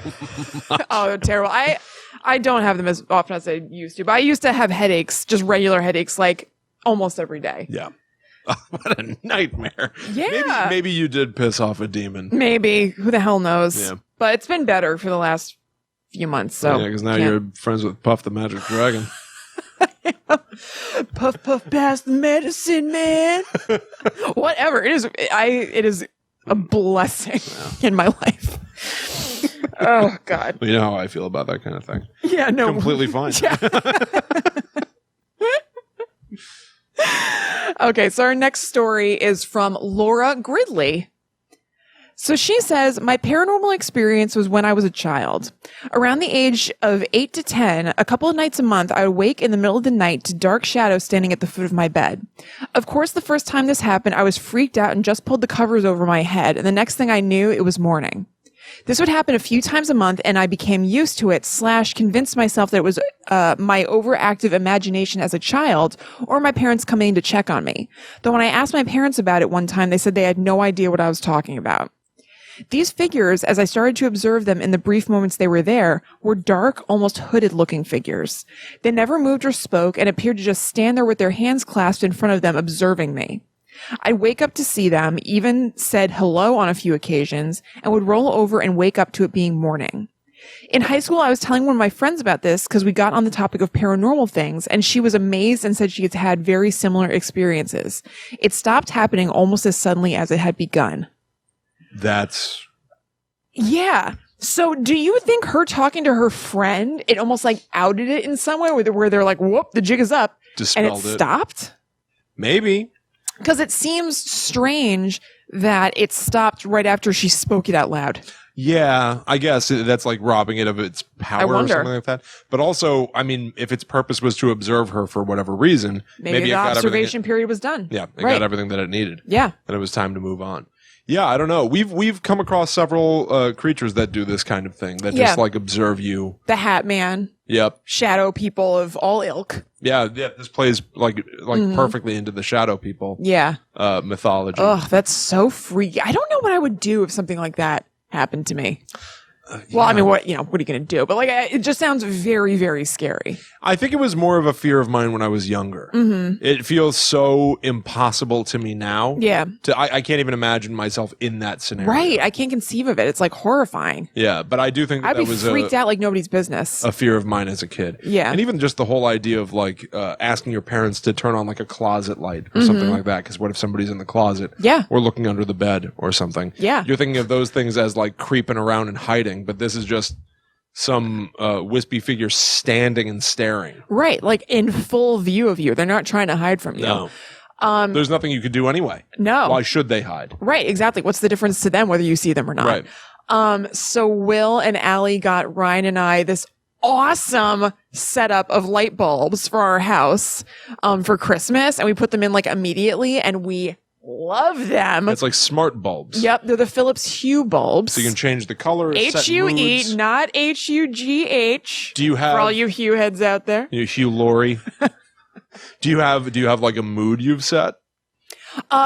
[SPEAKER 2] much.
[SPEAKER 1] Oh, they're terrible. I don't have them as often as I used to, but I used to have headaches, just regular headaches, like almost every day.
[SPEAKER 2] Yeah. Oh, what a nightmare.
[SPEAKER 1] Yeah.
[SPEAKER 2] Maybe you did piss off a demon.
[SPEAKER 1] Maybe. Who the hell knows?
[SPEAKER 2] Yeah.
[SPEAKER 1] But it's been better for the last few months. So
[SPEAKER 2] yeah, because now you're friends with Puff the Magic Dragon.
[SPEAKER 1] Puff, puff, pass the medicine, man. Whatever. It is a blessing in my life. Oh, God.
[SPEAKER 2] Well, you know how I feel about that kind of thing.
[SPEAKER 1] Yeah, no.
[SPEAKER 2] Completely fine.
[SPEAKER 1] Yeah. Okay, so our next story is from Laura Gridley. So she says, my paranormal experience was when I was a child. Around the age of 8 to 10, a couple of nights a month, I would wake in the middle of the night to dark shadows standing at the foot of my bed. Of course, the first time this happened, I was freaked out and just pulled the covers over my head, and the next thing I knew, it was morning. This would happen a few times a month, and I became used to it / convinced myself that it was my overactive imagination as a child or my parents coming in to check on me. Though when I asked my parents about it one time, they said they had no idea what I was talking about. These figures, as I started to observe them in the brief moments they were there, were dark, almost hooded-looking figures. They never moved or spoke and appeared to just stand there with their hands clasped in front of them, observing me. I'd wake up to see them, even said hello on a few occasions, and would roll over and wake up to it being morning. In high school, I was telling one of my friends about this because we got on the topic of paranormal things, and she was amazed and said she had had very similar experiences. It stopped happening almost as suddenly as it had begun. Yeah. So do you think her talking to her friend, it almost like outed it in some way where they're like, whoop, the jig is up.
[SPEAKER 2] Dispelled
[SPEAKER 1] and it stopped?
[SPEAKER 2] Maybe.
[SPEAKER 1] Because it seems strange that it stopped right after she spoke it out loud.
[SPEAKER 2] Yeah, I guess that's like robbing it of its power or something like that. But also, I mean, if its purpose was to observe her for whatever reason,
[SPEAKER 1] maybe the observation period was done.
[SPEAKER 2] Yeah, it got everything that it needed.
[SPEAKER 1] Yeah.
[SPEAKER 2] And it was time to move on. Yeah, I don't know. We've come across several creatures that do this kind of thing, that just like observe you.
[SPEAKER 1] The Hat Man.
[SPEAKER 2] Yep.
[SPEAKER 1] Shadow people of all ilk.
[SPEAKER 2] Yeah, this plays like perfectly into the shadow people.
[SPEAKER 1] Yeah.
[SPEAKER 2] Mythology.
[SPEAKER 1] Oh, that's so freaky. I don't know what I would do if something like that happened to me. Well, I mean, what are you going to do? But like, it just sounds very, very scary.
[SPEAKER 2] I think it was more of a fear of mine when I was younger. Mm-hmm. It feels so impossible to me now.
[SPEAKER 1] Yeah.
[SPEAKER 2] I can't even imagine myself in that scenario.
[SPEAKER 1] Right. I can't conceive of it. It's like horrifying.
[SPEAKER 2] Yeah, but I do think
[SPEAKER 1] I'd be
[SPEAKER 2] was
[SPEAKER 1] freaked out like nobody's business.
[SPEAKER 2] A fear of mine as a kid.
[SPEAKER 1] Yeah.
[SPEAKER 2] And even just the whole idea of like asking your parents to turn on like a closet light or something like that. Because what if somebody's in the closet?
[SPEAKER 1] Yeah.
[SPEAKER 2] Or looking under the bed or something?
[SPEAKER 1] Yeah.
[SPEAKER 2] You're thinking of those things as like creeping around and hiding, but this is just some wispy figure standing and staring.
[SPEAKER 1] Right. Like in full view of you. They're not trying to hide from you.
[SPEAKER 2] No. There's nothing you could do anyway.
[SPEAKER 1] No.
[SPEAKER 2] Why should they hide?
[SPEAKER 1] Right. Exactly. What's the difference to them whether you see them or not?
[SPEAKER 2] Right.
[SPEAKER 1] So Will and Allie got Ryan and I this awesome setup of light bulbs for our house for Christmas, and we put them in like immediately, and we love them.
[SPEAKER 2] It's like smart bulbs.
[SPEAKER 1] Yep, they're the Philips Hue bulbs.
[SPEAKER 2] So you can change the color.
[SPEAKER 1] HUE, not HUGH.
[SPEAKER 2] Do you have
[SPEAKER 1] for all you Hue heads out there?
[SPEAKER 2] You Hugh Laurie? Do you have like a mood you've set?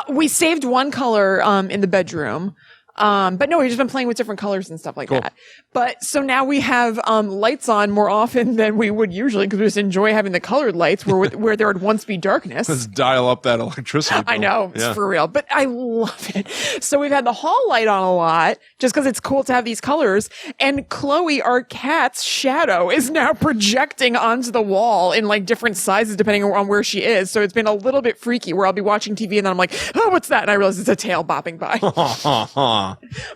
[SPEAKER 1] We saved one color in the bedroom. But no, we've just been playing with different colors and stuff like that. But so now we have lights on more often than we would usually because we just enjoy having the colored lights where there would once be darkness.
[SPEAKER 2] Let's dial up that electricity bill.
[SPEAKER 1] I know, it's for real, but I love it. So we've had the hall light on a lot just because it's cool to have these colors. And Chloe, our cat's shadow, is now projecting onto the wall in like different sizes depending on where she is. So it's been a little bit freaky where I'll be watching TV and then I'm like, oh, what's that? And I realize it's a tail bopping by.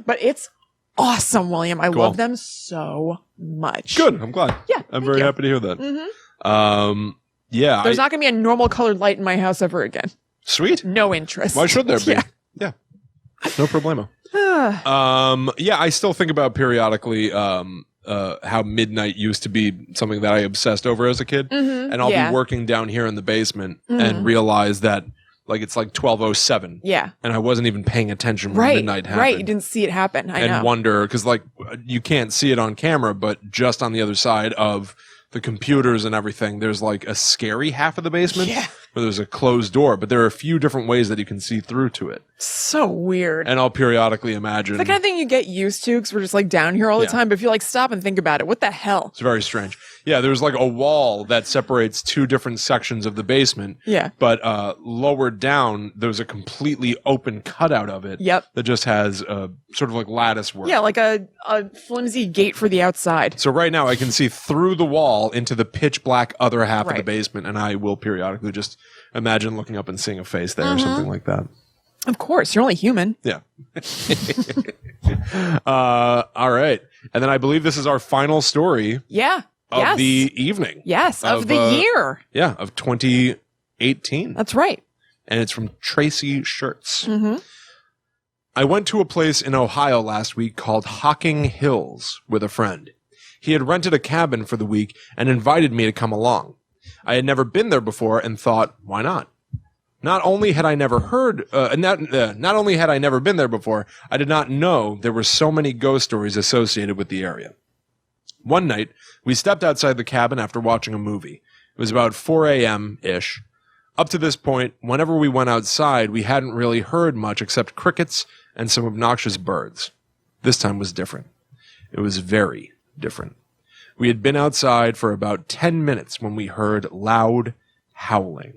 [SPEAKER 1] But it's awesome, William. I love them so much.
[SPEAKER 2] Good. I'm glad.
[SPEAKER 1] Yeah.
[SPEAKER 2] I'm very happy to hear that.
[SPEAKER 1] Mm-hmm.
[SPEAKER 2] Yeah.
[SPEAKER 1] There's not going to be a normal colored light in my house ever again.
[SPEAKER 2] Sweet.
[SPEAKER 1] No interest.
[SPEAKER 2] Why should there be?
[SPEAKER 1] Yeah.
[SPEAKER 2] No problemo. Yeah, I still think about periodically how midnight used to be something that I obsessed over as a kid. Mm-hmm. And I'll be working down here in the basement and realize that like it's like 12:07.
[SPEAKER 1] Yeah.
[SPEAKER 2] And I wasn't even paying attention when midnight happened.
[SPEAKER 1] Right. You didn't see it happen. I know.
[SPEAKER 2] And wonder, because like you can't see it on camera, but just on the other side of the computers and everything, there's like a scary half of the basement where there's a closed door, but there are a few different ways that you can see through to it.
[SPEAKER 1] So weird.
[SPEAKER 2] And I'll periodically imagine.
[SPEAKER 1] It's the kind of thing you get used to because we're just like down here all the time. But if you like stop and think about it, what the hell?
[SPEAKER 2] It's very strange. Yeah, there's like a wall that separates two different sections of the basement.
[SPEAKER 1] Yeah.
[SPEAKER 2] But lower down, there's a completely open cutout of it.
[SPEAKER 1] Yep.
[SPEAKER 2] That just has sort of like lattice work.
[SPEAKER 1] Yeah, like a flimsy gate for the outside.
[SPEAKER 2] So right now I can see through the wall into the pitch black other half of the basement, and I will periodically just imagine looking up and seeing a face there or something like that.
[SPEAKER 1] Of course, you're only human.
[SPEAKER 2] Yeah. All right. And then I believe this is our final story.
[SPEAKER 1] Yeah.
[SPEAKER 2] Of the evening.
[SPEAKER 1] Yes, of the year.
[SPEAKER 2] Yeah, of 2018.
[SPEAKER 1] That's right.
[SPEAKER 2] And it's from Tracy Shirts.
[SPEAKER 1] Mm-hmm.
[SPEAKER 2] I went to a place in Ohio last week called Hocking Hills with a friend. He had rented a cabin for the week and invited me to come along. I had never been there before and thought, why not? Not only had I never been there before, I did not know there were so many ghost stories associated with the area. One night, we stepped outside the cabin after watching a movie. It was about 4 a.m.-ish. Up to this point, whenever we went outside, we hadn't really heard much except crickets and some obnoxious birds. This time was different. It was very different. We had been outside for about 10 minutes when we heard loud howling.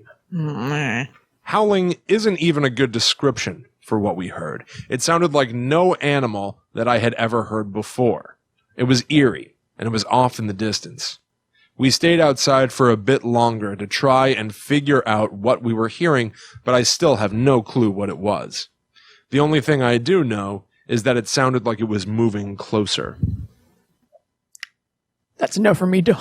[SPEAKER 2] Howling isn't even a good description for what we heard. It sounded like no animal that I had ever heard before. It was eerie, and it was off in the distance. We stayed outside for a bit longer to try and figure out what we were hearing, but I still have no clue what it was. The only thing I do know is that it sounded like it was moving closer.
[SPEAKER 1] That's a no for me, dog.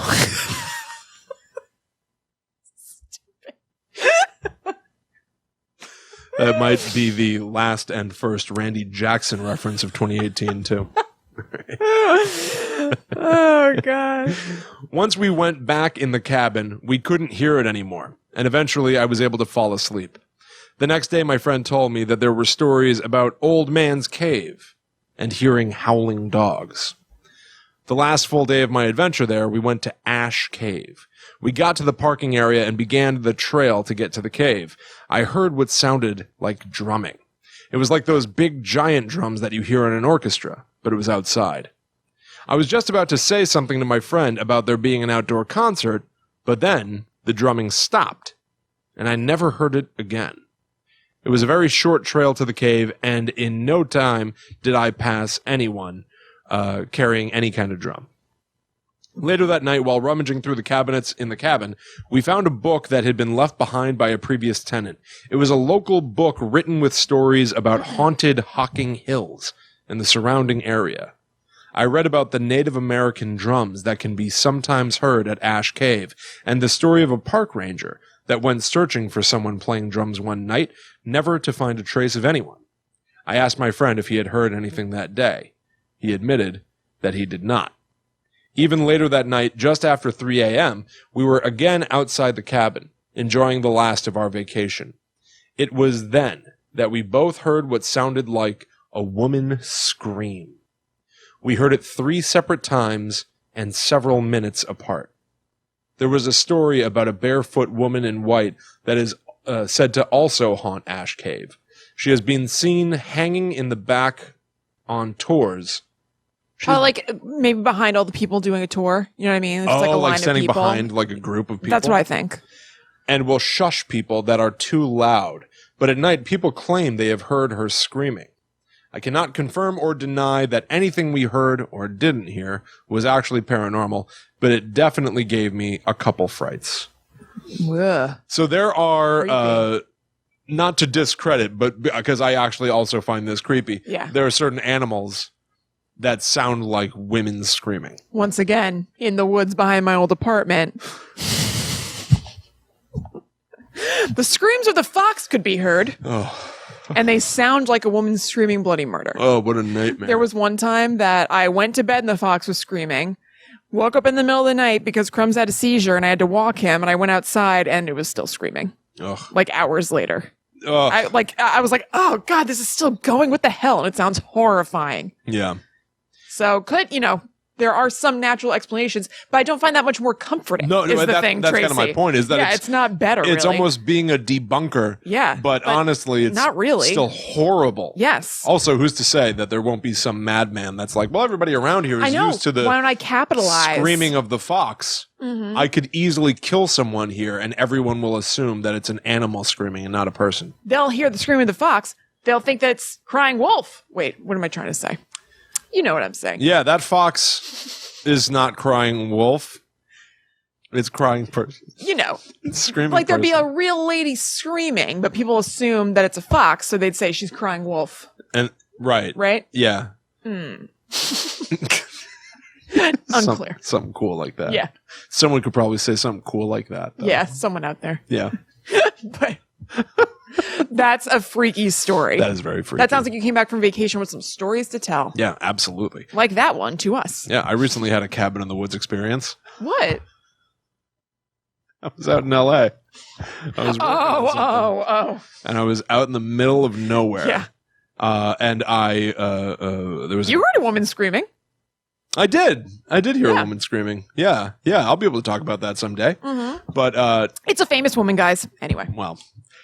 [SPEAKER 2] That might be the last and first Randy Jackson reference of 2018, too.
[SPEAKER 1] Oh, God.
[SPEAKER 2] Once we went back in the cabin, we couldn't hear it anymore, and eventually I was able to fall asleep. The next day, my friend told me that there were stories about Old Man's Cave and hearing howling dogs. The last full day of my adventure there, we went to Ash Cave. We got to the parking area and began the trail to get to the cave. I heard what sounded like drumming. It was like those big giant drums that you hear in an orchestra, but it was outside. I was just about to say something to my friend about there being an outdoor concert, but then the drumming stopped, and I never heard it again. It was a very short trail to the cave, and in no time did I pass anyone carrying any kind of drum. Later that night, while rummaging through the cabinets in the cabin, we found a book that had been left behind by a previous tenant. It was a local book written with stories about haunted Hocking Hills and the surrounding area. I read about the Native American drums that can be sometimes heard at Ash Cave, and the story of a park ranger that went searching for someone playing drums one night, never to find a trace of anyone. I asked my friend if he had heard anything that day. He admitted that he did not. Even later that night, just after 3 a.m., we were again outside the cabin, enjoying the last of our vacation. It was then that we both heard what sounded like a woman scream. We heard it 3 separate times and several minutes apart. There was a story about a barefoot woman in white that is said to also haunt Ash Cave. She has been seen hanging in the back on tours.
[SPEAKER 1] Like maybe behind all the people doing a tour. You know what I mean? It's like a line of
[SPEAKER 2] standing
[SPEAKER 1] people.
[SPEAKER 2] behind like a group of people.
[SPEAKER 1] That's what I think.
[SPEAKER 2] And will shush people that are too loud. But at night, people claim they have heard her screaming. I cannot confirm or deny that anything we heard or didn't hear was actually paranormal, but it definitely gave me a couple frights.
[SPEAKER 1] Ugh.
[SPEAKER 2] So there are, not to discredit, but because I actually also find this creepy, there are certain animals that sound like women screaming.
[SPEAKER 1] Once again, in the woods behind my old apartment. The screams of the fox could be heard.
[SPEAKER 2] Oh.
[SPEAKER 1] And they sound like a woman screaming bloody murder.
[SPEAKER 2] Oh, what a nightmare.
[SPEAKER 1] There was one time that I went to bed and the fox was screaming. Woke up in the middle of the night because Crumbs had a seizure and I had to walk him, and I went outside and it was still screaming.
[SPEAKER 2] Ugh.
[SPEAKER 1] Like hours later.
[SPEAKER 2] Ugh.
[SPEAKER 1] I was like, oh God, this is still going. What the hell? And it sounds horrifying.
[SPEAKER 2] Yeah.
[SPEAKER 1] So there are some natural explanations, but I don't find that much more comforting.
[SPEAKER 2] No,
[SPEAKER 1] is the
[SPEAKER 2] that's
[SPEAKER 1] thing,
[SPEAKER 2] kind
[SPEAKER 1] Tracy.
[SPEAKER 2] of my point. Is that
[SPEAKER 1] it's not better.
[SPEAKER 2] It's
[SPEAKER 1] really.
[SPEAKER 2] almost being a debunker.
[SPEAKER 1] Yeah,
[SPEAKER 2] but honestly, it's
[SPEAKER 1] not really.
[SPEAKER 2] Still horrible.
[SPEAKER 1] Yes.
[SPEAKER 2] Also, who's to say that there won't be some madman that's like, well, everybody around here is used to the
[SPEAKER 1] Why don't I capitalize?
[SPEAKER 2] Screaming of the fox. Mm-hmm. I could easily kill someone here, and everyone will assume that it's an animal screaming and not a person.
[SPEAKER 1] They'll hear the scream of the fox. They'll think that it's crying wolf. Wait, what am I trying to say? You know what I'm saying.
[SPEAKER 2] Yeah, that fox is not crying wolf. It's crying person.
[SPEAKER 1] It's
[SPEAKER 2] screaming
[SPEAKER 1] like there'd be
[SPEAKER 2] person.
[SPEAKER 1] a real lady screaming, but people assume that it's a fox, so they'd say she's crying wolf.
[SPEAKER 2] And right? Yeah.
[SPEAKER 1] Unclear.
[SPEAKER 2] Something cool like that.
[SPEAKER 1] Yeah.
[SPEAKER 2] Someone could probably say something cool like that, though.
[SPEAKER 1] Yeah, someone out there.
[SPEAKER 2] Yeah.
[SPEAKER 1] But that's a freaky story.
[SPEAKER 2] That is very freaky.
[SPEAKER 1] That sounds like you came back from vacation with some stories to tell.
[SPEAKER 2] Yeah, absolutely.
[SPEAKER 1] Like that one to us.
[SPEAKER 2] Yeah, I recently had a cabin in the woods experience.
[SPEAKER 1] What?
[SPEAKER 2] I was out in LA. I was and I was out in the middle of nowhere.
[SPEAKER 1] Yeah.
[SPEAKER 2] And there was
[SPEAKER 1] You heard a woman screaming.
[SPEAKER 2] I did hear a woman screaming. Yeah. I'll be able to talk about that someday.
[SPEAKER 1] Mm-hmm.
[SPEAKER 2] But
[SPEAKER 1] it's a famous woman, guys. Anyway.
[SPEAKER 2] Well,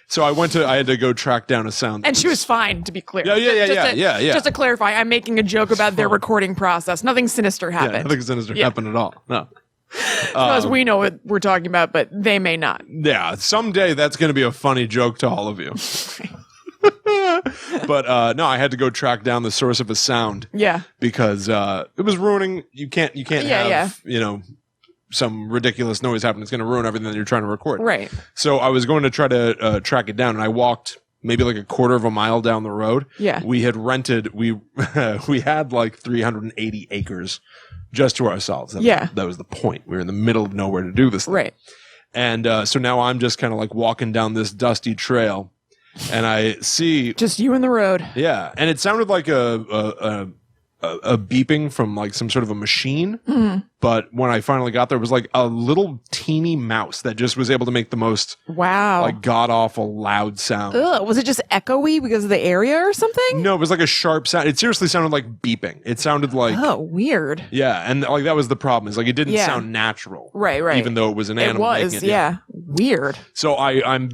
[SPEAKER 2] so I had to go track down a sound.
[SPEAKER 1] And she was fine, to be clear.
[SPEAKER 2] Yeah.
[SPEAKER 1] Just to clarify, I'm making a joke about their recording process. Nothing sinister happened.
[SPEAKER 2] Yeah, nothing sinister happened at all. No.
[SPEAKER 1] Because we know what we're talking about, but they may not.
[SPEAKER 2] Yeah, someday that's going to be a funny joke to all of you. But no, I had to go track down the source of a sound.
[SPEAKER 1] Yeah.
[SPEAKER 2] Because it was ruining. You can't have some ridiculous noise happen. It's going to ruin everything that you're trying to record.
[SPEAKER 1] Right.
[SPEAKER 2] So I was going to try to track it down, and I walked maybe like a quarter of a mile down the road.
[SPEAKER 1] Yeah.
[SPEAKER 2] We had rented. We had like 380 acres just to ourselves. That was the point. We were in the middle of nowhere to do this thing.
[SPEAKER 1] Right.
[SPEAKER 2] And so now I'm just kind of like walking down this dusty trail, and I see
[SPEAKER 1] just you and the road.
[SPEAKER 2] Yeah, and it sounded like a beeping from like some sort of a machine. Mm-hmm. But when I finally got there, it was like a little teeny mouse that just was able to make the most like god awful loud sound.
[SPEAKER 1] Ugh, was it just echoey because of the area or something?
[SPEAKER 2] No, it was like a sharp sound. It seriously sounded like beeping. It sounded like
[SPEAKER 1] weird.
[SPEAKER 2] Yeah, and like that was the problem. Is like it didn't sound natural.
[SPEAKER 1] Right.
[SPEAKER 2] Even though it was an animal.
[SPEAKER 1] It was.
[SPEAKER 2] Making it.
[SPEAKER 1] Weird.
[SPEAKER 2] So I'm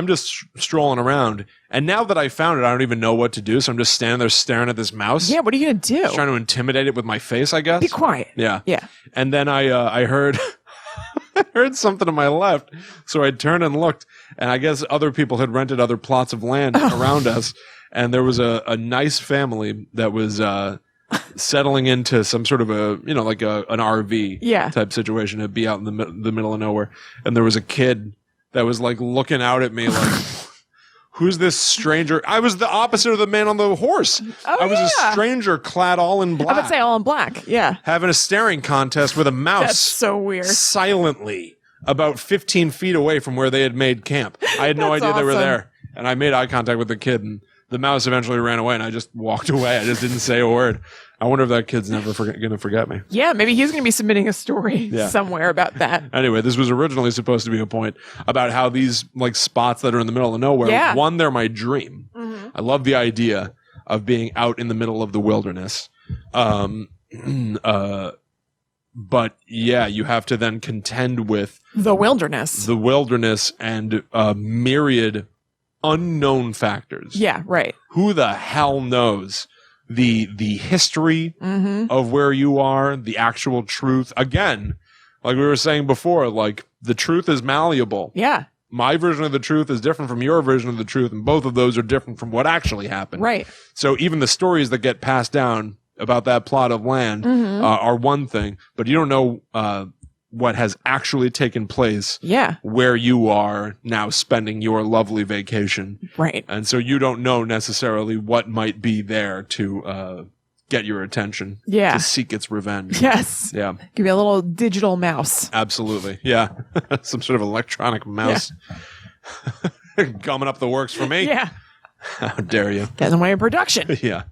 [SPEAKER 2] just strolling around, and now that I found it, I don't even know what to do. So I'm just standing there staring at this mouse.
[SPEAKER 1] Yeah, what are you gonna do?
[SPEAKER 2] Just trying to intimidate it with my face, I guess.
[SPEAKER 1] Be quiet.
[SPEAKER 2] Yeah.
[SPEAKER 1] Yeah.
[SPEAKER 2] And then I heard I heard something to my left, so I turned and looked, and I guess other people had rented other plots of land around us, and there was a nice family that was settling into some sort of an RV type situation to be out in the middle of nowhere, and there was a kid that was like looking out at me like, who's this stranger? I was the opposite of the man on the horse. I was a stranger clad all in black.
[SPEAKER 1] I would say all in black. Yeah.
[SPEAKER 2] Having a staring contest with a mouse.
[SPEAKER 1] That's so weird.
[SPEAKER 2] Silently about 15 feet away from where they had made camp. I had no idea they were there. And I made eye contact with the kid, and the mouse eventually ran away, and I just walked away. I just didn't say a word. I wonder if that kid's never going to forget me.
[SPEAKER 1] Yeah, maybe he's going to be submitting a story somewhere about that.
[SPEAKER 2] Anyway, this was originally supposed to be a point about how these like spots that are in the middle of nowhere, one, they're my dream. Mm-hmm. I love the idea of being out in the middle of the wilderness. But yeah, you have to then contend with
[SPEAKER 1] the wilderness
[SPEAKER 2] and myriad unknown factors.
[SPEAKER 1] Yeah, right.
[SPEAKER 2] Who the hell knows the history of where you are, the actual truth? Again, like we were saying before, like the truth is malleable.
[SPEAKER 1] Yeah.
[SPEAKER 2] My version of the truth is different from your version of the truth, and both of those are different from what actually happened.
[SPEAKER 1] Right.
[SPEAKER 2] So even the stories that get passed down about that plot of land are one thing, but you don't know what has actually taken place where you are now spending your lovely vacation.
[SPEAKER 1] Right.
[SPEAKER 2] And so you don't know necessarily what might be there to get your attention.
[SPEAKER 1] Yeah.
[SPEAKER 2] To seek its revenge.
[SPEAKER 1] Yes.
[SPEAKER 2] Yeah.
[SPEAKER 1] Give you a little digital mouse.
[SPEAKER 2] Absolutely. Yeah. Some sort of electronic mouse. Yeah. Gumming up the works for me.
[SPEAKER 1] Yeah.
[SPEAKER 2] How dare you?
[SPEAKER 1] Getting away in production.
[SPEAKER 2] Yeah.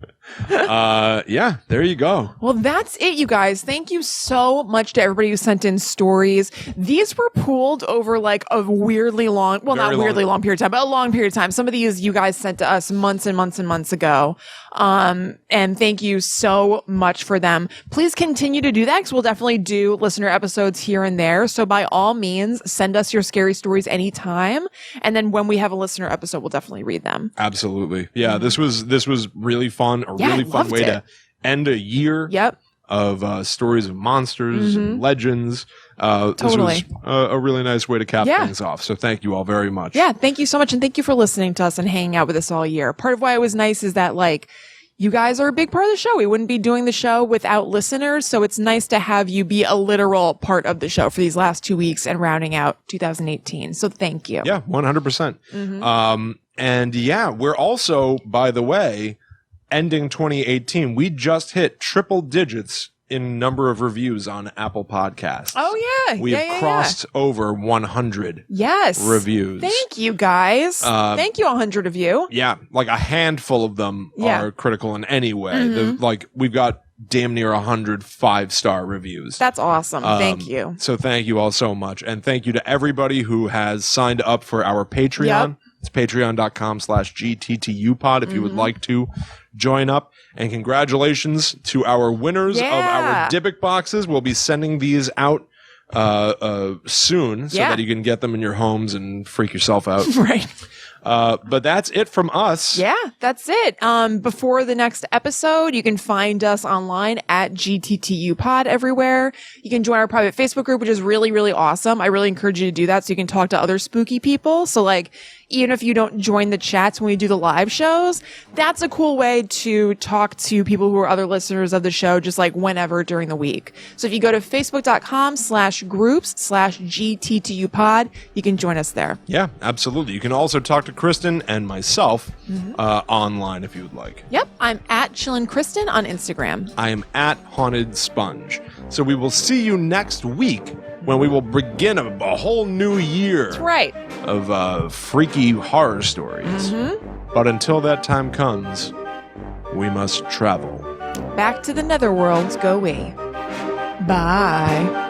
[SPEAKER 2] Yeah, there you go.
[SPEAKER 1] Well, that's it, you guys. Thank you so much to everybody who sent in stories. These were pooled over like a weirdly long, well, not weirdly long period of time, but a long period of time. Some of these you guys sent to us months and months and months ago. And thank you so much for them. Please continue to do that, because we'll definitely do listener episodes here and there. So by all means, send us your scary stories anytime. And then when we have a listener episode, we'll definitely read them.
[SPEAKER 2] Absolutely. Yeah, this was really fun. Really fun way to end a year of stories of monsters and legends.
[SPEAKER 1] Totally.
[SPEAKER 2] This was a really nice way to cap things off. So thank you all very much.
[SPEAKER 1] Yeah, thank you so much. And thank you for listening to us and hanging out with us all year. Part of why it was nice is that, like, you guys are a big part of the show. We wouldn't be doing the show without listeners. So it's nice to have you be a literal part of the show for these last 2 weeks and rounding out 2018. So thank you.
[SPEAKER 2] Yeah, 100%. And yeah, we're also, by the way, ending 2018, we just hit triple digits in number of reviews on Apple Podcasts.
[SPEAKER 1] Oh, yeah.
[SPEAKER 2] We have crossed over 100 reviews.
[SPEAKER 1] Thank you, guys. Thank you, 100 of you.
[SPEAKER 2] Yeah, like a handful of them are critical in any way. We've got damn near 100 5-star reviews.
[SPEAKER 1] That's awesome. Thank you.
[SPEAKER 2] So thank you all so much. And thank you to everybody who has signed up for our Patreon. Yep. It's patreon.com/GTTUpod if you would like to join up. And congratulations to our winners of our Dybbuk boxes. We'll be sending these out soon so that you can get them in your homes and freak yourself out.
[SPEAKER 1] Right.
[SPEAKER 2] But that's it from us.
[SPEAKER 1] Yeah, that's it. Before the next episode, you can find us online at GTTUpod everywhere. You can join our private Facebook group, which is really, really awesome. I really encourage you to do that so you can talk to other spooky people. So like, even if you don't join the chats when we do the live shows, that's a cool way to talk to people who are other listeners of the show, just like whenever during the week. So if you go to facebook.com/groups/GTTUpod, you can join us there.
[SPEAKER 2] Yeah, absolutely. You can also talk to Kristen and myself online if you would like.
[SPEAKER 1] Yep. I'm at Chillin' Kristen on Instagram.
[SPEAKER 2] I am at Haunted Sponge. So we will see you next week when we will begin a whole new year.
[SPEAKER 1] That's right.
[SPEAKER 2] Of freaky horror stories. But until that time comes, we must travel.
[SPEAKER 1] Back to the netherworlds go we. Bye.